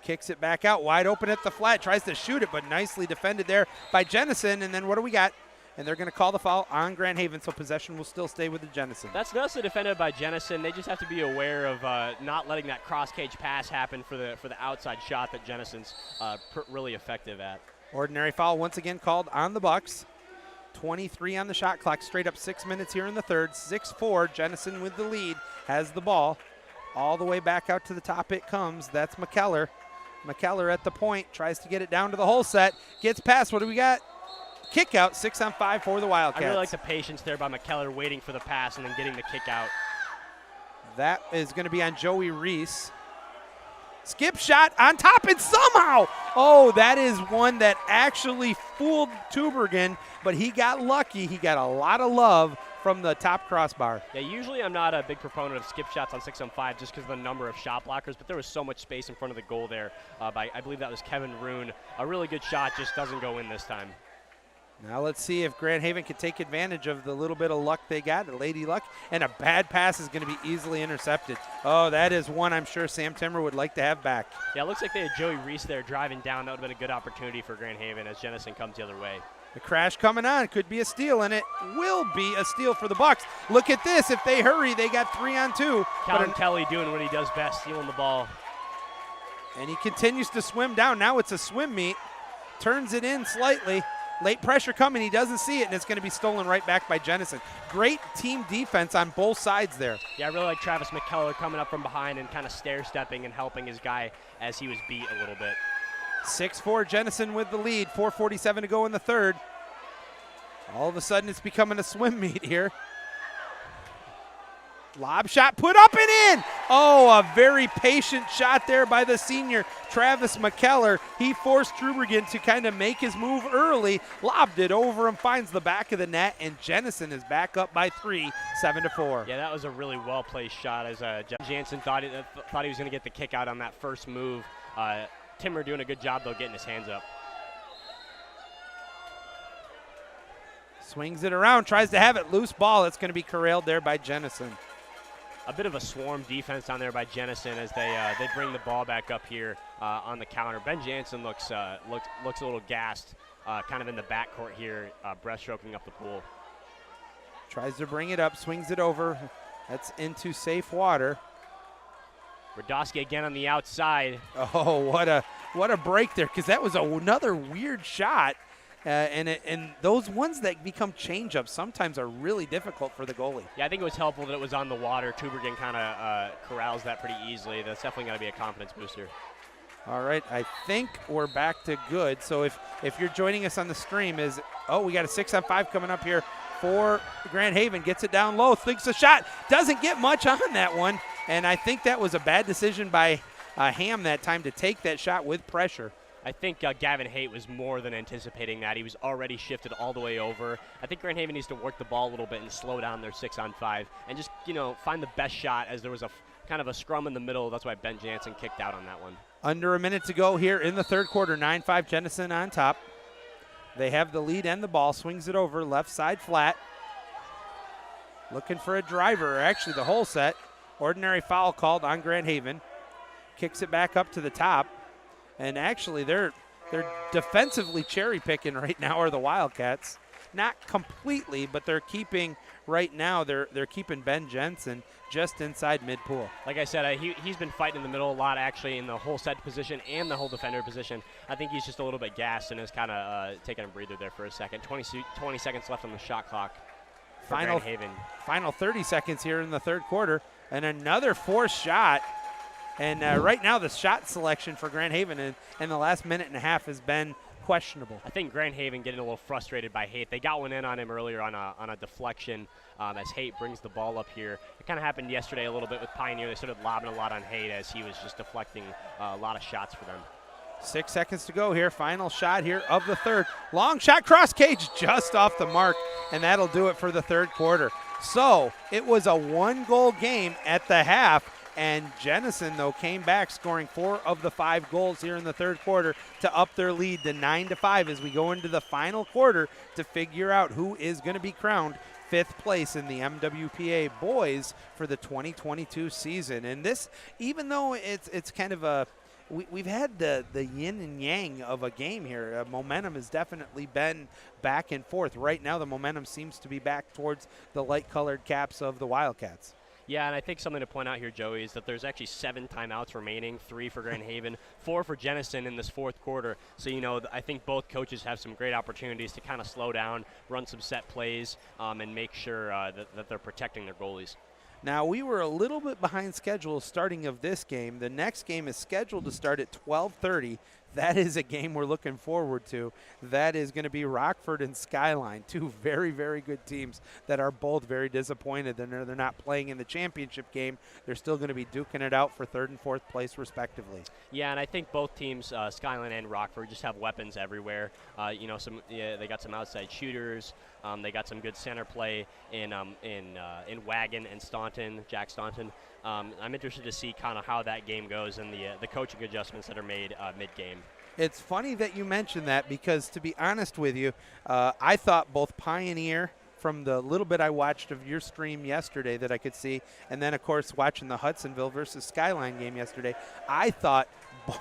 A: Kicks it back out, wide open at the flat. Tries to shoot it, but nicely defended there by Jennison. And then what do we got? And they're going to call the foul on Grand Haven, so possession will still stay with the Jennison.
B: That's nicely defended by Jennison. They just have to be aware of not letting that cross-cage pass happen for the outside shot that Jennison's really effective at.
A: Ordinary foul once again called on the Bucks. 23 on the shot clock, straight up 6 minutes here in the third. 6-4, Jennison with the lead, has the ball. All the way back out to the top it comes. That's McKellar. McKellar at the point, tries to get it down to the hole set. Gets past, what do we got? Kick out, 6-on-5 for the Wildcats.
B: I really like the patience there by McKellar, waiting for the pass and then getting the kick out.
A: That is going to be on Joey Reese. Skip shot on top, and somehow, oh, that is one that actually fooled Tubergen, but he got lucky. He got a lot of love from the top crossbar.
B: Yeah, usually I'm not a big proponent of skip shots on 6-on-5 just because of the number of shot blockers, but there was so much space in front of the goal there by, I believe that was Kevin Roon. A really good shot, just doesn't go in this time.
A: Now let's see if Grand Haven can take advantage of the little bit of luck they got, the lady luck, and a bad pass is going to be easily intercepted. Oh, that is one I'm sure Sam Timmer would like to have back.
B: Yeah, it looks like they had Joey Reese there driving down. That would have been a good opportunity for Grand Haven as Jennison comes the other way.
A: The crash coming on, could be a steal, and it will be a steal for the Bucks. Look at this, if they hurry, they got 3-on-2.
B: Colin Kelly doing what he does best, stealing the ball.
A: And he continues to swim down. Now it's a swim meet, turns it in slightly. Late pressure coming, he doesn't see it, and it's going to be stolen right back by Jennison. Great team defense on both sides there.
B: Yeah, I really like Travis McKellar coming up from behind and kind of stair-stepping and helping his guy as he was beat a little bit.
A: 6-4 Jennison with the lead, 4:47 to go in the third. All of a sudden it's becoming a swim meet here. Lob shot put up and in. Oh, a very patient shot there by the senior, Travis McKellar. He forced Trubergen to kind of make his move early, lobbed it over him, finds the back of the net, and Jennison is back up by 3, 7-4.
B: Yeah, that was a really well-placed shot as Jansen thought he was going to get the kick out on that first move. Timmer doing a good job, though, getting his hands up.
A: Swings it around, tries to have it. Loose ball. It's going to be corralled there by Jennison.
B: A bit of a swarm defense down there by Jennison as they bring the ball back up here on the counter. Ben Jansen looks a little gassed, kind of in the backcourt here, breaststroking up the pool.
A: Tries to bring it up, swings it over. That's into safe water.
B: Radosky again on the outside.
A: Oh, what a break there, because that was another weird shot. And those ones that become change-ups sometimes are really difficult for the goalie.
B: Yeah, I think it was helpful that it was on the water. Tubergen kind of corrals that pretty easily. That's definitely going to be a confidence booster.
A: All right, I think we're back to good. So if you're joining us on the stream, we got a 6-on-5 coming up here for Grand Haven. Gets it down low, thinks a shot, doesn't get much on that one. And I think that was a bad decision by Ham that time to take that shot with pressure.
B: I think Gavin Haight was more than anticipating that. He was already shifted all the way over. I think Grand Haven needs to work the ball a little bit and slow down their 6-on-5 and just, find the best shot, as there was a kind of a scrum in the middle. That's why Ben Jansen kicked out on that one.
A: Under a minute to go here in the third quarter. 9-5 Jennison on top. They have the lead and the ball. Swings it over, left side flat. Looking for a driver, or actually the whole set. Ordinary foul called on Grand Haven. Kicks it back up to the top. And actually, they're defensively cherry picking right now are the Wildcats. Not completely, but they're keeping right now. They're keeping Ben Jansen just inside mid-pool.
B: Like I said, he's been fighting in the middle a lot, actually, in the whole set position and the whole defender position. I think he's just a little bit gassed and is kind of taking a breather there for a second. 20 seconds left on the shot clock for Grand Haven.
A: Final 30 seconds here in the third quarter, and another forced shot. And right now the shot selection for Grand Haven in the last minute and a half has been questionable.
B: I think Grand Haven getting a little frustrated by Haight. They got one in on him earlier on a deflection as Haight brings the ball up here. It kind of happened yesterday a little bit with Pioneer. They started lobbing a lot on Haight as he was just deflecting a lot of shots for them.
A: 6 seconds to go here. Final shot here of the third. Long shot, cross cage, just off the mark, and that'll do it for the third quarter. So it was a one-goal game at the half. And Jennison, though, came back, scoring 4 of the 5 goals here in the third quarter to up their lead to 9-5 as we go into the final quarter to figure out who is going to be crowned 5th place in the MWPA boys for the 2022 season. And this, even though it's kind of we've had the yin and yang of a game here. Momentum has definitely been back and forth. Right now, the momentum seems to be back towards the light-colored caps of the Wildcats.
B: Yeah, and I think something to point out here, Joey, is that there's actually 7 timeouts remaining, 3 for Grand Haven, 4 for Jennison in this fourth quarter. So, I think both coaches have some great opportunities to kind of slow down, run some set plays, and make sure that they're protecting their goalies.
A: Now, we were a little bit behind schedule starting of this game. The next game is scheduled to start at 12:30. That is a game we're looking forward to. That is going to be Rockford and Skyline, 2 very, very good teams that are both very disappointed that they're not playing in the championship game. They're still going to be duking it out for 3rd and 4th place, respectively.
B: Yeah, and I think both teams, Skyline and Rockford, just have weapons everywhere. They got some outside shooters. They got some good center play in Wagon and Staunton, Jack Staunton. I'm interested to see kind of how that game goes and the coaching adjustments that are made mid-game.
A: It's funny that you mentioned that because, to be honest with you, I thought both Pioneer, from the little bit I watched of your stream yesterday that I could see, and then, of course, watching the Hudsonville versus Skyline game yesterday, I thought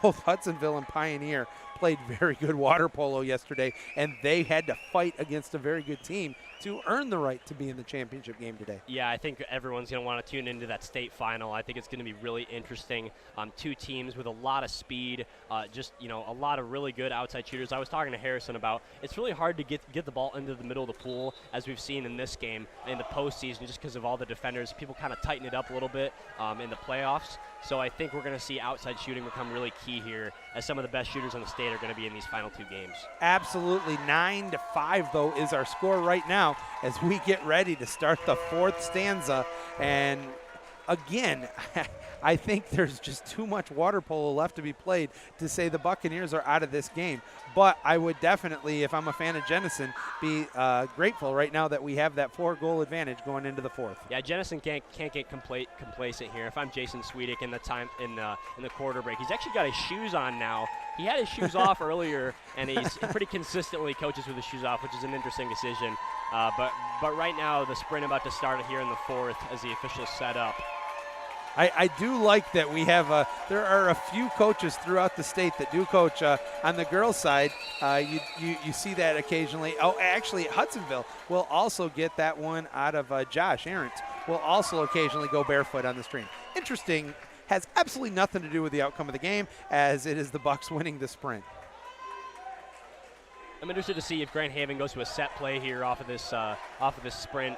A: both Hudsonville and Pioneer played very good water polo yesterday, and they had to fight against a very good team to earn the right to be in the championship game today.
B: Yeah, I think everyone's going to want to tune into that state final. I think it's going to be really interesting. 2 teams with a lot of speed, a lot of really good outside shooters. I was talking to Harrison about it's really hard to get the ball into the middle of the pool, as we've seen in this game in the postseason, just because of all the defenders. People kind of tighten it up a little bit in the playoffs. So I think we're going to see outside shooting become really key here, as some of the best shooters in the state are going to be in these final 2 games.
A: Absolutely. 9-5, though, is our score right now as we get ready to start the 4th stanza. And again, I think there's just too much water polo left to be played to say the Buccaneers are out of this game. But I would definitely, if I'm a fan of Jennison, be grateful right now that we have that 4-goal advantage going into the 4th.
B: Yeah, Jennison can't get complacent here. If I'm Jason Swedick in the quarter break, he's actually got his shoes on now. He had his shoes off earlier, and he's pretty consistently coaches with his shoes off, which is an interesting decision. But right now, the sprint about to start here in the fourth as the officials set up.
A: I do like that we have there are a few coaches throughout the state that do coach on the girls' side. You see that occasionally. Oh, actually, Hudsonville will also get that one out of Josh Arendt. Will also occasionally go barefoot on the stream. Interesting. Has absolutely nothing to do with the outcome of the game, as it is the Bucks winning the sprint.
B: I'm interested to see if Grand Haven goes to a set play here off of this sprint.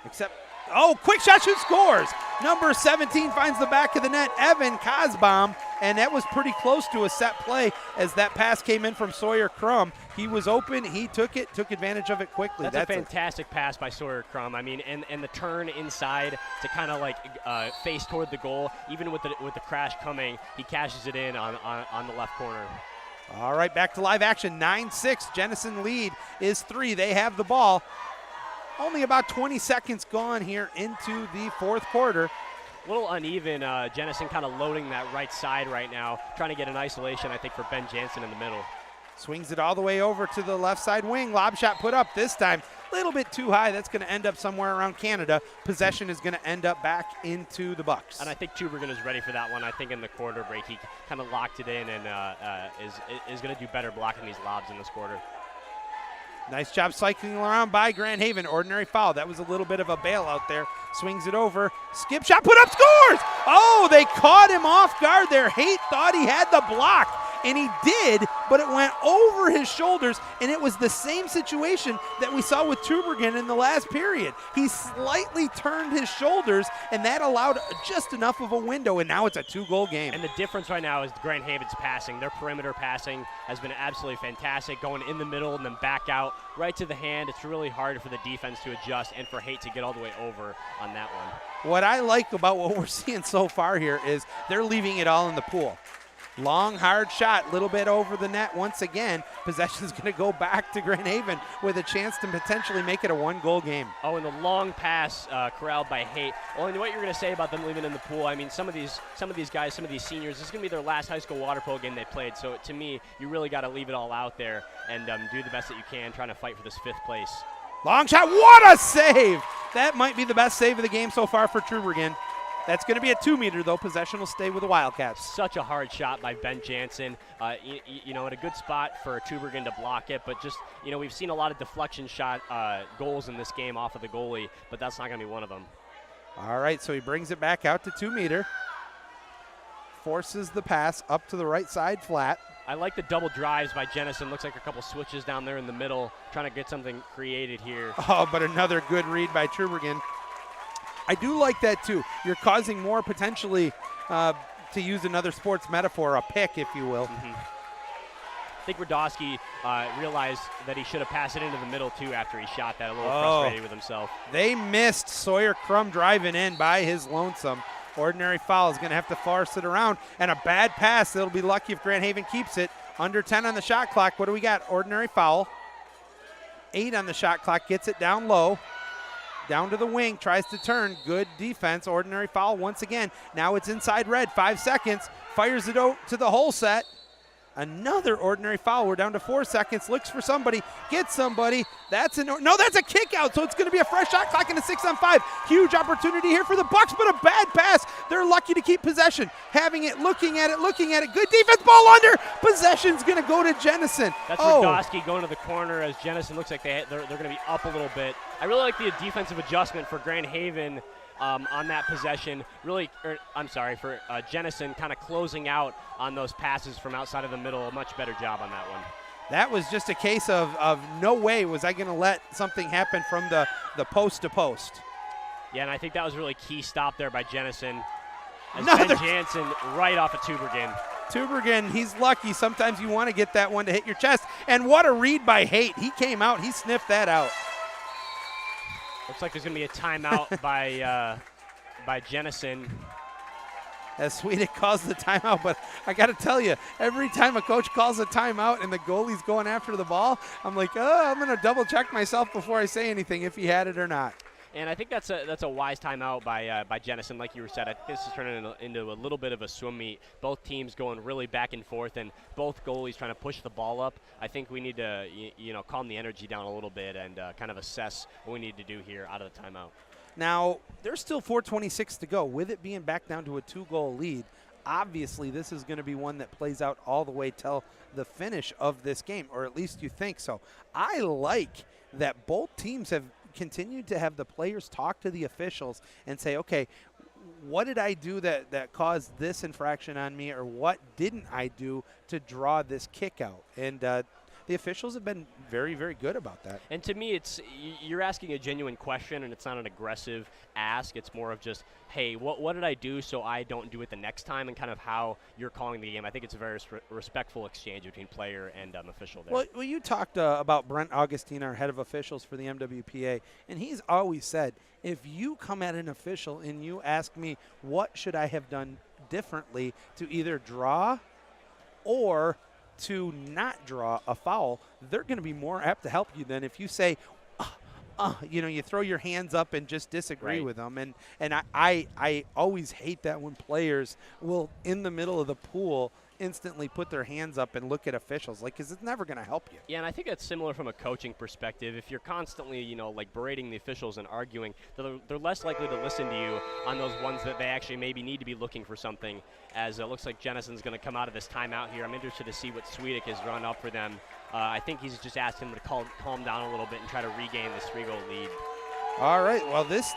A: Except, oh, quick shot, shoot, scores. Number 17 finds the back of the net, Evan Kosbaum, and that was pretty close to a set play as that pass came in from Sawyer Crum. He was open, he took it, took advantage of it quickly.
B: That's a fantastic pass by Sawyer Crum. I mean, and the turn inside to kind of like face toward the goal, even with the crash coming, he cashes it in on the left corner.
A: All right, back to live action, 9-6. Jenison lead is 3. They have the ball. Only about 20 seconds gone here into the fourth quarter.
B: A little uneven. Jenison kind of loading that right side right now, trying to get an isolation, I think, for Ben Jansen in the middle.
A: Swings it all the way over to the left side wing. Lob shot put up this time. A little bit too high. That's going to end up somewhere around Canada. Possession is going to end up back into the Bucks.
B: And I think Tubergen is ready for that one. I think in the quarter break he kind of locked it in and is going to do better blocking these lobs in this quarter.
A: Nice job cycling around by Grand Haven. Ordinary foul. That was a little bit of a bailout there. Swings it over. Skip shot, put up, scores! Oh, they caught him off guard there. Haight thought he had the block, and he did, but it went over his shoulders, and it was the same situation that we saw with Tubergen in the last period. He slightly turned his shoulders, and that allowed just enough of a window, and now it's a 2-goal game.
B: And the difference right now is Grand Haven's passing. Their perimeter passing has been absolutely fantastic, going in the middle and then back out right to the hand. It's really hard for the defense to adjust and for Haight to get all the way over on that one.
A: What I like about what we're seeing so far here is they're leaving it all in the pool. Long, hard shot, little bit over the net once again. Possession's going to go back to Grand Haven with a chance to potentially make it a 1-goal game.
B: Oh, and the long pass corralled by Haight. Well, and what you're going to say about them leaving in the pool, I mean, some of these guys, some of these seniors, this is going to be their last high school water polo game they played. So to me, you really got to leave it all out there and do the best that you can, trying to fight for this 5th place.
A: Long shot, what a save! That might be the best save of the game so far for Tubergen. That's going to be a 2-meter, though. Possession will stay with the Wildcats.
B: Such a hard shot by Ben Jansen. In a good spot for Tubergen to block it. But just, we've seen a lot of deflection shot goals in this game off of the goalie, but that's not going to be one of them.
A: All right, so he brings it back out to 2-meter. Forces the pass up to the right side flat.
B: I like the double drives by Jenison. Looks like a couple switches down there in the middle, trying to get something created here.
A: Oh, but another good read by Tubergen. I do like that, too. You're causing more potentially, to use another sports metaphor, a pick, if you will.
B: Mm-hmm. I think Radowski realized that he should have passed it into the middle, too, after he shot that, a little frustrated with himself.
A: They missed Sawyer Crum driving in by his lonesome. Ordinary foul is going to have to force it around. And a bad pass. They'll be lucky if Grand Haven keeps it. Under 10 on the shot clock. What do we got? Ordinary foul. 8 on the shot clock. Gets it down low. Down to the wing, tries to turn. Good defense. Ordinary foul once again. Now it's inside red. 5 seconds. Fires it out to the whole set. Another ordinary foul. We're down to 4 seconds. Looks for somebody. Gets somebody. That's that's a kick out. So it's going to be a fresh shot clock in a 6-on-5. Huge opportunity here for the Bucks, but a bad pass. They're lucky to keep possession. Having it, looking at it. Good defense. Ball under. Possession's going to go to Jenison.
B: That's Radowski going to the corner as Jenison looks like they're going to be up a little bit. I really like the defensive adjustment for Grand Haven on that possession. For Jenison kind of closing out on those passes from outside of the middle. A much better job on that one.
A: That was just a case of no way was I going to let something happen from the post to post.
B: Yeah, and I think that was a really key stop there by Jenison. Ben Jansen right off of Tubergen.
A: Tubergen, he's lucky. Sometimes you want to get that one to hit your chest. And what a read by Haight. He came out. He sniffed that out.
B: Looks like there's going to be a timeout by Jenison.
A: As Swedick calls the timeout, but I got to tell you, every time a coach calls a timeout and the goalie's going after the ball, I'm like, I'm going to double check myself before I say anything if he had it or not.
B: And I think that's a wise timeout by Jennison, like you said. I think this is turning into a little bit of a swim meet. Both teams going really back and forth, and both goalies trying to push the ball up. I think we need to calm the energy down a little bit and kind of assess what we need to do here out of the timeout.
A: Now, there's still 4:26 to go. With it being back down to a 2-goal lead, obviously this is going to be one that plays out all the way till the finish of this game, or at least you think so. I like that both teams have continued to have the players talk to the officials and say, okay, what did I do that caused this infraction on me, or what didn't I do to draw this kick out? And the officials have been very, very good about that.
B: And to me, you're asking a genuine question, and it's not an aggressive ask. It's more of just, hey, what did I do so I don't do it the next time, and kind of how you're calling the game. I think it's a very respectful exchange between player and official there.
A: Well, you talked about Brent Augustine, our head of officials for the MWPA, and he's always said, if you come at an official and you ask me what should I have done differently to either draw or to not draw a foul, they're going to be more apt to help you than if you say, you throw your hands up and just disagree with them. And I always hate that when players will, in the middle of the pool, instantly put their hands up and look at officials, because it's never going to help you.
B: Yeah, and I think that's similar from a coaching perspective. If you're constantly, berating the officials and arguing, they're less likely to listen to you on those ones that they actually maybe need to be looking for something, as it looks like Jennison's going to come out of this timeout here. I'm interested to see what Swedick has run up for them. I think he's just asked him to calm down a little bit and try to regain this 3-goal lead.
A: All right, well, this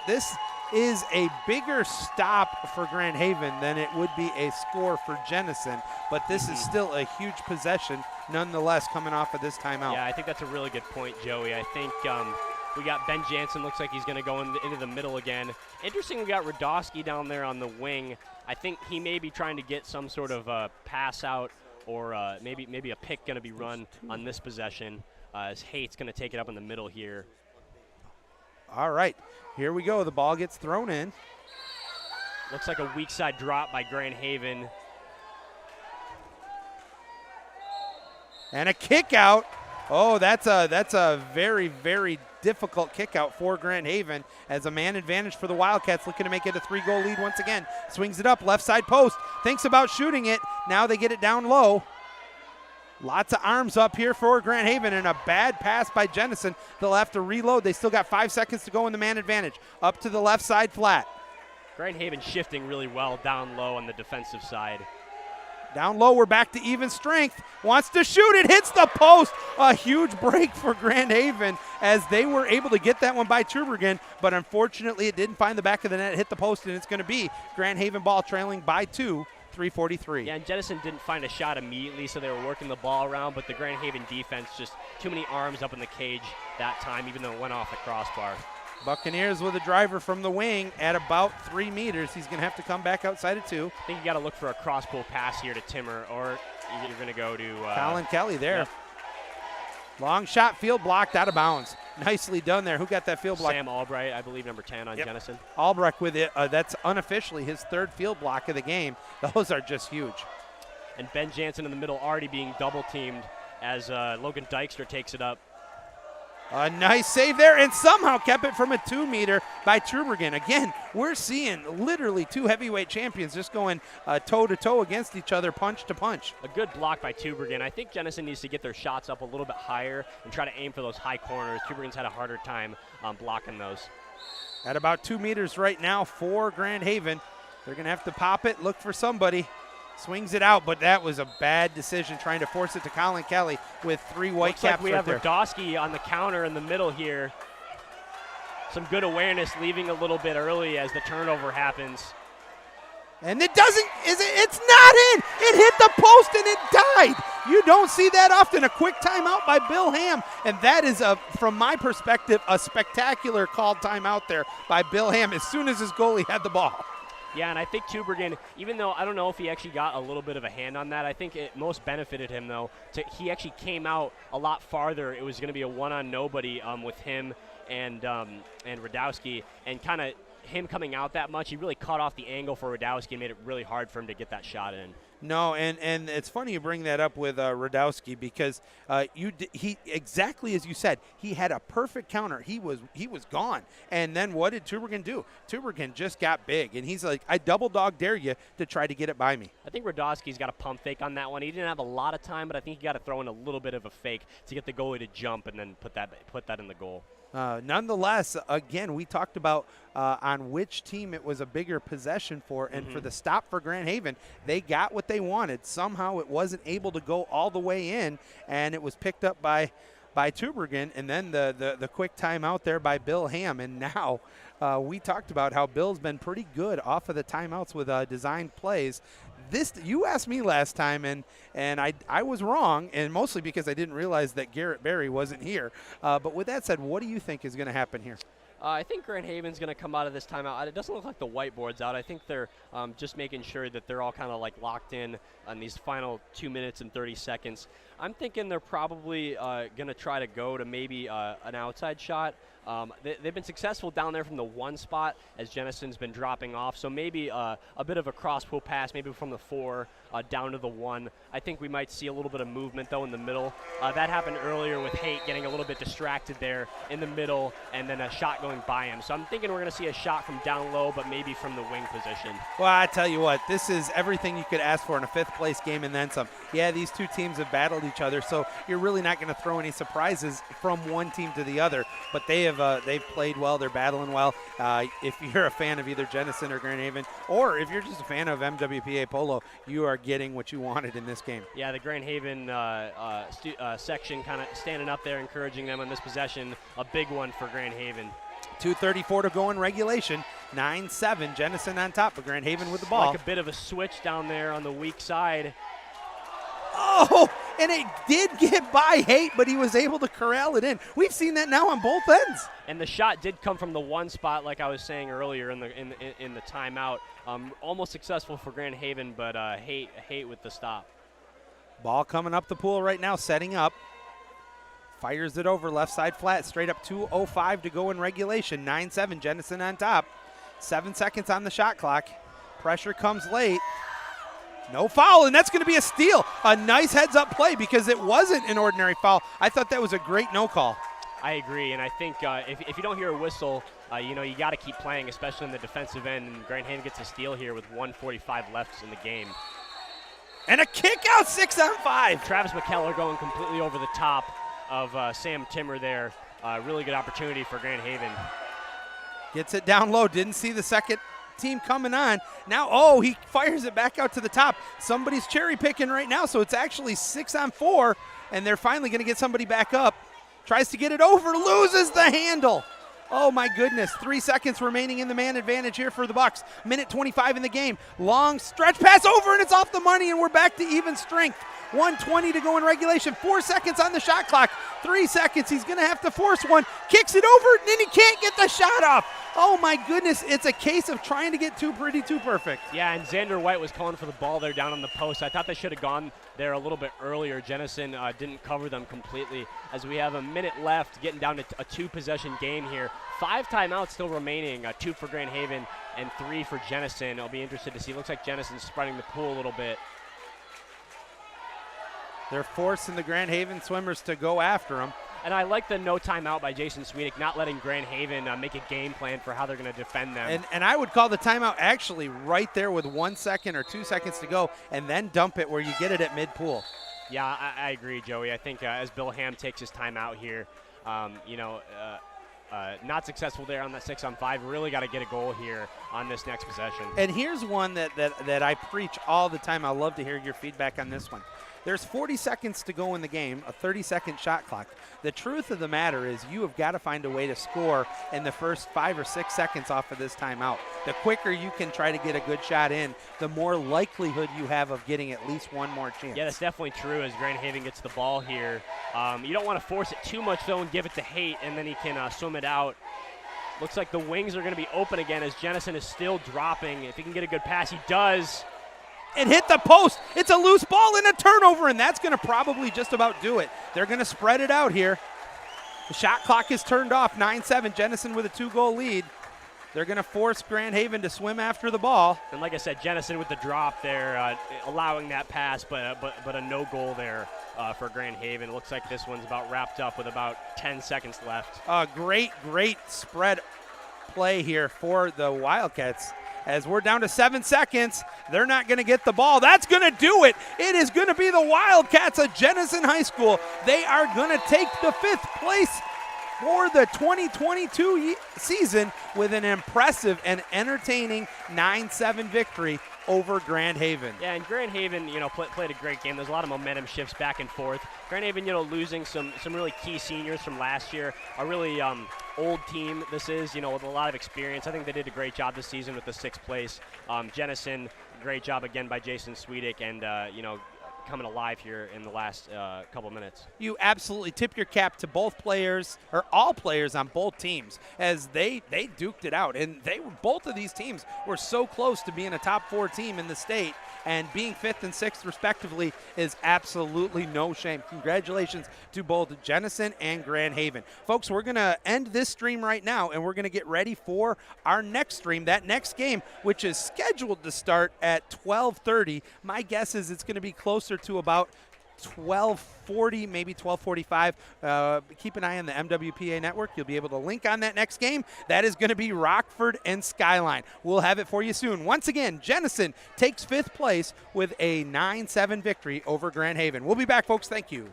A: is a bigger stop for Grand Haven than it would be a score for Jennison, but this is still a huge possession nonetheless coming off of this timeout.
B: Yeah, I think that's a really good point, Joey. I think we got Ben Jansen, looks like he's going to go into the middle again. Interesting, we got Radowski down there on the wing. I think he may be trying to get some sort of pass out, or maybe a pick going to be run on this possession, as Hate's going to take it up in the middle here.
A: All right, here we go. The ball gets thrown in.
B: Looks like a weak side drop by Grand Haven.
A: And a kick out. Oh, that's a very, very difficult kick out for Grand Haven, as a man advantage for the Wildcats, looking to make it a 3-goal lead once again. Swings it up, left side post, thinks about shooting it. Now they get it down low. Lots of arms up here for Grand Haven, and a bad pass by Jennison. They'll have to reload. They still got 5 seconds to go in the man advantage. Up to the left side flat.
B: Grand Haven shifting really well down low on the defensive side.
A: Down low, we're back to even strength. Wants to shoot it, hits the post. A huge break for Grand Haven, as they were able to get that one by Tubergen, but unfortunately it didn't find the back of the net, hit the post, and it's going to be Grand Haven ball trailing by 2. 3:43.
B: Yeah, and Jennison didn't find a shot immediately, so they were working the ball around, but the Grand Haven defense, just too many arms up in the cage that time, even though it went off the crossbar.
A: Buccaneers with a driver from the wing at about 3 meters. He's going to have to come back outside of 2.
B: I think you got to look for a cross-pull pass here to Timmer, or you're going to go to
A: Colin Kelly there.
B: Yep.
A: Long shot, field blocked, out of bounds. Nicely done there. Who got that field block?
B: Sam Albright, I believe, number 10 on Jennison.
A: Albrecht with it. That's unofficially his 3rd field block of the game. Those are just huge.
B: And Ben Jansen in the middle, already being double-teamed as Logan Dykstra takes it up.
A: A nice save there, and somehow kept it from a 2-meter by Tubergen. Again, we're seeing literally 2 heavyweight champions just going toe-to-toe against each other, punch to punch.
B: A good block by Tubergen. I think Jennison needs to get their shots up a little bit higher and try to aim for those high corners. Tubergen's had a harder time blocking those.
A: At about 2 meters right now for Grand Haven. They're going to have to pop it, look for somebody. Swings it out, but that was a bad decision, trying to force it to Colin Kelly with 3 white caps.
B: Looks like we have Radowski on the counter in the middle here. Some good awareness, leaving a little bit early as the turnover happens.
A: And it doesn't, it's not in. It hit the post and it died. You don't see that often. A quick timeout by Bill Ham. And that is, from my perspective, a spectacular called timeout there by Bill Ham as soon as his goalie had the ball.
B: Yeah, and I think Tubergen, even though I don't know if he actually got a little bit of a hand on that, I think it most benefited him, though. He actually came out a lot farther. It was going to be a one-on-nobody with him and Radowski, and kind of him coming out that much, he really cut off the angle for Radowski and made it really hard for him to get that shot in.
A: No, and it's funny you bring that up with Radowski because he exactly as you said, he had a perfect counter. He was gone. And then what did Tübingen do? Tübingen just got big, and he's like, I double dog dare you to try to get it by me.
B: I think Radowski's got a pump fake on that one. He didn't have a lot of time, but I think he got to throw in a little bit of a fake to get the goalie to jump and then put that in the goal.
A: Nonetheless, again, we talked about on which team it was a bigger possession for, and for the stop for Grand Haven, they got what they wanted. Somehow it wasn't able to go all the way in, and it was picked up by Tübingen, and then the quick timeout there by Bill Ham. And now we talked about how Bill's been pretty good off of the timeouts with designed plays. You asked me last time, and I was wrong, and mostly because I didn't realize that Garrett Berry wasn't here. But with that said, what do you think is going to happen here?
B: I think Grand Haven's going to come out of this timeout. It doesn't look like the whiteboard's out. I think they're just making sure that they're all kind of like locked in on these final 2 minutes and 30 seconds. I'm thinking they're probably going to try to go to maybe an outside shot. They've been successful down there from the 1 spot as Jennison's been dropping off. So maybe a bit of a cross-pool pass, maybe from the 4 down to the 1. I think we might see a little bit of movement, though, in the middle. That happened earlier with Haight getting a little bit distracted there in the middle and then a shot going by him. So I'm thinking we're going to see a shot from down low, but maybe from the wing position.
A: Well, I tell you what, this is everything you could ask for in a 5th-place game and then some. Yeah, these two teams have battled each other, so you're really not going to throw any surprises from one team to the other. But they've played well. They're battling well. If you're a fan of either Jennison or Grand Haven, or if you're just a fan of MWPA Polo, you are getting what you wanted in this game.
B: Yeah, the Grand Haven section kind of standing up there, encouraging them on this possession. A big one for Grand Haven.
A: 2:34 to go in regulation. 9-7, Jennison on top, but Grand Haven with the ball.
B: Like a bit of a switch down there on the weak side.
A: Oh, and it did get by Haight, but he was able to corral it in. We've seen that now on both ends.
B: And the shot did come from the 1 spot, like I was saying earlier in the timeout. Almost successful for Grand Haven, but Haight with the stop.
A: Ball coming up the pool right now, setting up. Fires it over, left side flat, straight up 2:05 to go in regulation. 9-7, Jennison on top. 7 seconds on the shot clock. Pressure comes late. No foul, and that's going to be a steal. A nice heads-up play because it wasn't an ordinary foul. I thought that was a great no call.
B: I agree, and I think if you don't hear a whistle, you got to keep playing, especially in the defensive end. And Grand Haven gets a steal here with 1:45 left in the game.
A: And a kick out, 6-on-5.
B: Travis McKellar going completely over the top of Sam Timmer there. Really good opportunity for Grand Haven.
A: Gets it down low, didn't see the second team coming on. Now, he fires it back out to the top. Somebody's cherry picking right now, so it's actually 6-on-4, and they're finally going to get somebody back up. Tries to get it over, loses the handle. Oh my goodness, 3 seconds remaining in the man advantage here for the Bucks. Minute 25 in the game. Long stretch pass over, and it's off the money, and we're back to even strength. 1:20 to go in regulation. 4 seconds on the shot clock. 3 seconds. He's going to have to force one. Kicks it over, and then he can't get the shot off. Oh my goodness, it's a case of trying to get too perfect.
B: Yeah, and Xander White was calling for the ball there down on the post. I thought they should have gone there a little bit earlier. Jennison didn't cover them completely as we have a minute left, getting down to a 2-possession game here. 5 timeouts still remaining, 2 for Grand Haven and 3 for Jennison. I'll be interested to see. Looks like Jennison's spreading the pool a little bit.
A: They're forcing the Grand Haven swimmers to go after him.
B: And I like the no timeout by Jason Swedick, not letting Grand Haven make a game plan for how they're going to defend them.
A: And I would call the timeout actually right there with 1 second or 2 seconds to go, and then dump it where you get it at mid-pool.
B: Yeah, I agree, Joey. I think as Bill Ham takes his timeout here, not successful there on that 6-on-5. Really got to get a goal here on this next possession.
A: And here's one that I preach all the time. I'd love to hear your feedback on this one. There's 40 seconds to go in the game, a 30-second shot clock. The truth of the matter is you have got to find a way to score in the first 5 or 6 seconds off of this timeout. The quicker you can try to get a good shot in, the more likelihood you have of getting at least one more chance.
B: Yeah, that's definitely true as Grand Haven gets the ball here. You don't want to force it too much, though, and give it to Haight, and then he can swim it out. Looks like the wings are going to be open again as Jennison is still dropping. If he can get a good pass, he does.
A: And hit the post. It's a loose ball and a turnover, and that's going to probably just about do it. They're going to spread it out here. The shot clock is turned off, 9-7. Jennison with a 2-goal lead. They're going to force Grand Haven to swim after the ball.
B: And like I said, Jennison with the drop there, allowing that pass, but a no goal there for Grand Haven. Looks like this one's about wrapped up with about 10 seconds left.
A: Great spread play here for the Wildcats. As we're down to 7 seconds, they're not going to get the ball. That's going to do it. It is going to be the Wildcats of Jennison High School. They are going to take the 5th place for the 2022 season with an impressive and entertaining 9-7 victory over Grand Haven.
B: Yeah, and Grand Haven, played a great game. There's a lot of momentum shifts back and forth. Grand Haven, losing some really key seniors from last year. A really old team this is, with a lot of experience. I think they did a great job this season with the 6th place. Jennison, great job again by Jason Swedick, and coming alive here in the last couple minutes.
A: You absolutely tip your cap to both players, or all players on both teams, as they duked it out. And both of these teams were so close to being a top 4 team in the state, and being 5th and 6th respectively is absolutely no shame. Congratulations to both Jennison and Grand Haven. Folks, we're going to end this stream right now, and we're going to get ready for our next stream, that next game, which is scheduled to start at 12:30. My guess is it's going to be closer to about 12:40, maybe 12:45. Keep an eye on the MWPA network. You'll be able to link on that next game. That is going to be Rockford and Skyline. We'll have it for you soon. Once again, Jennison takes 5th place with a 9-7 victory over Grand Haven. We'll be back, folks. Thank you.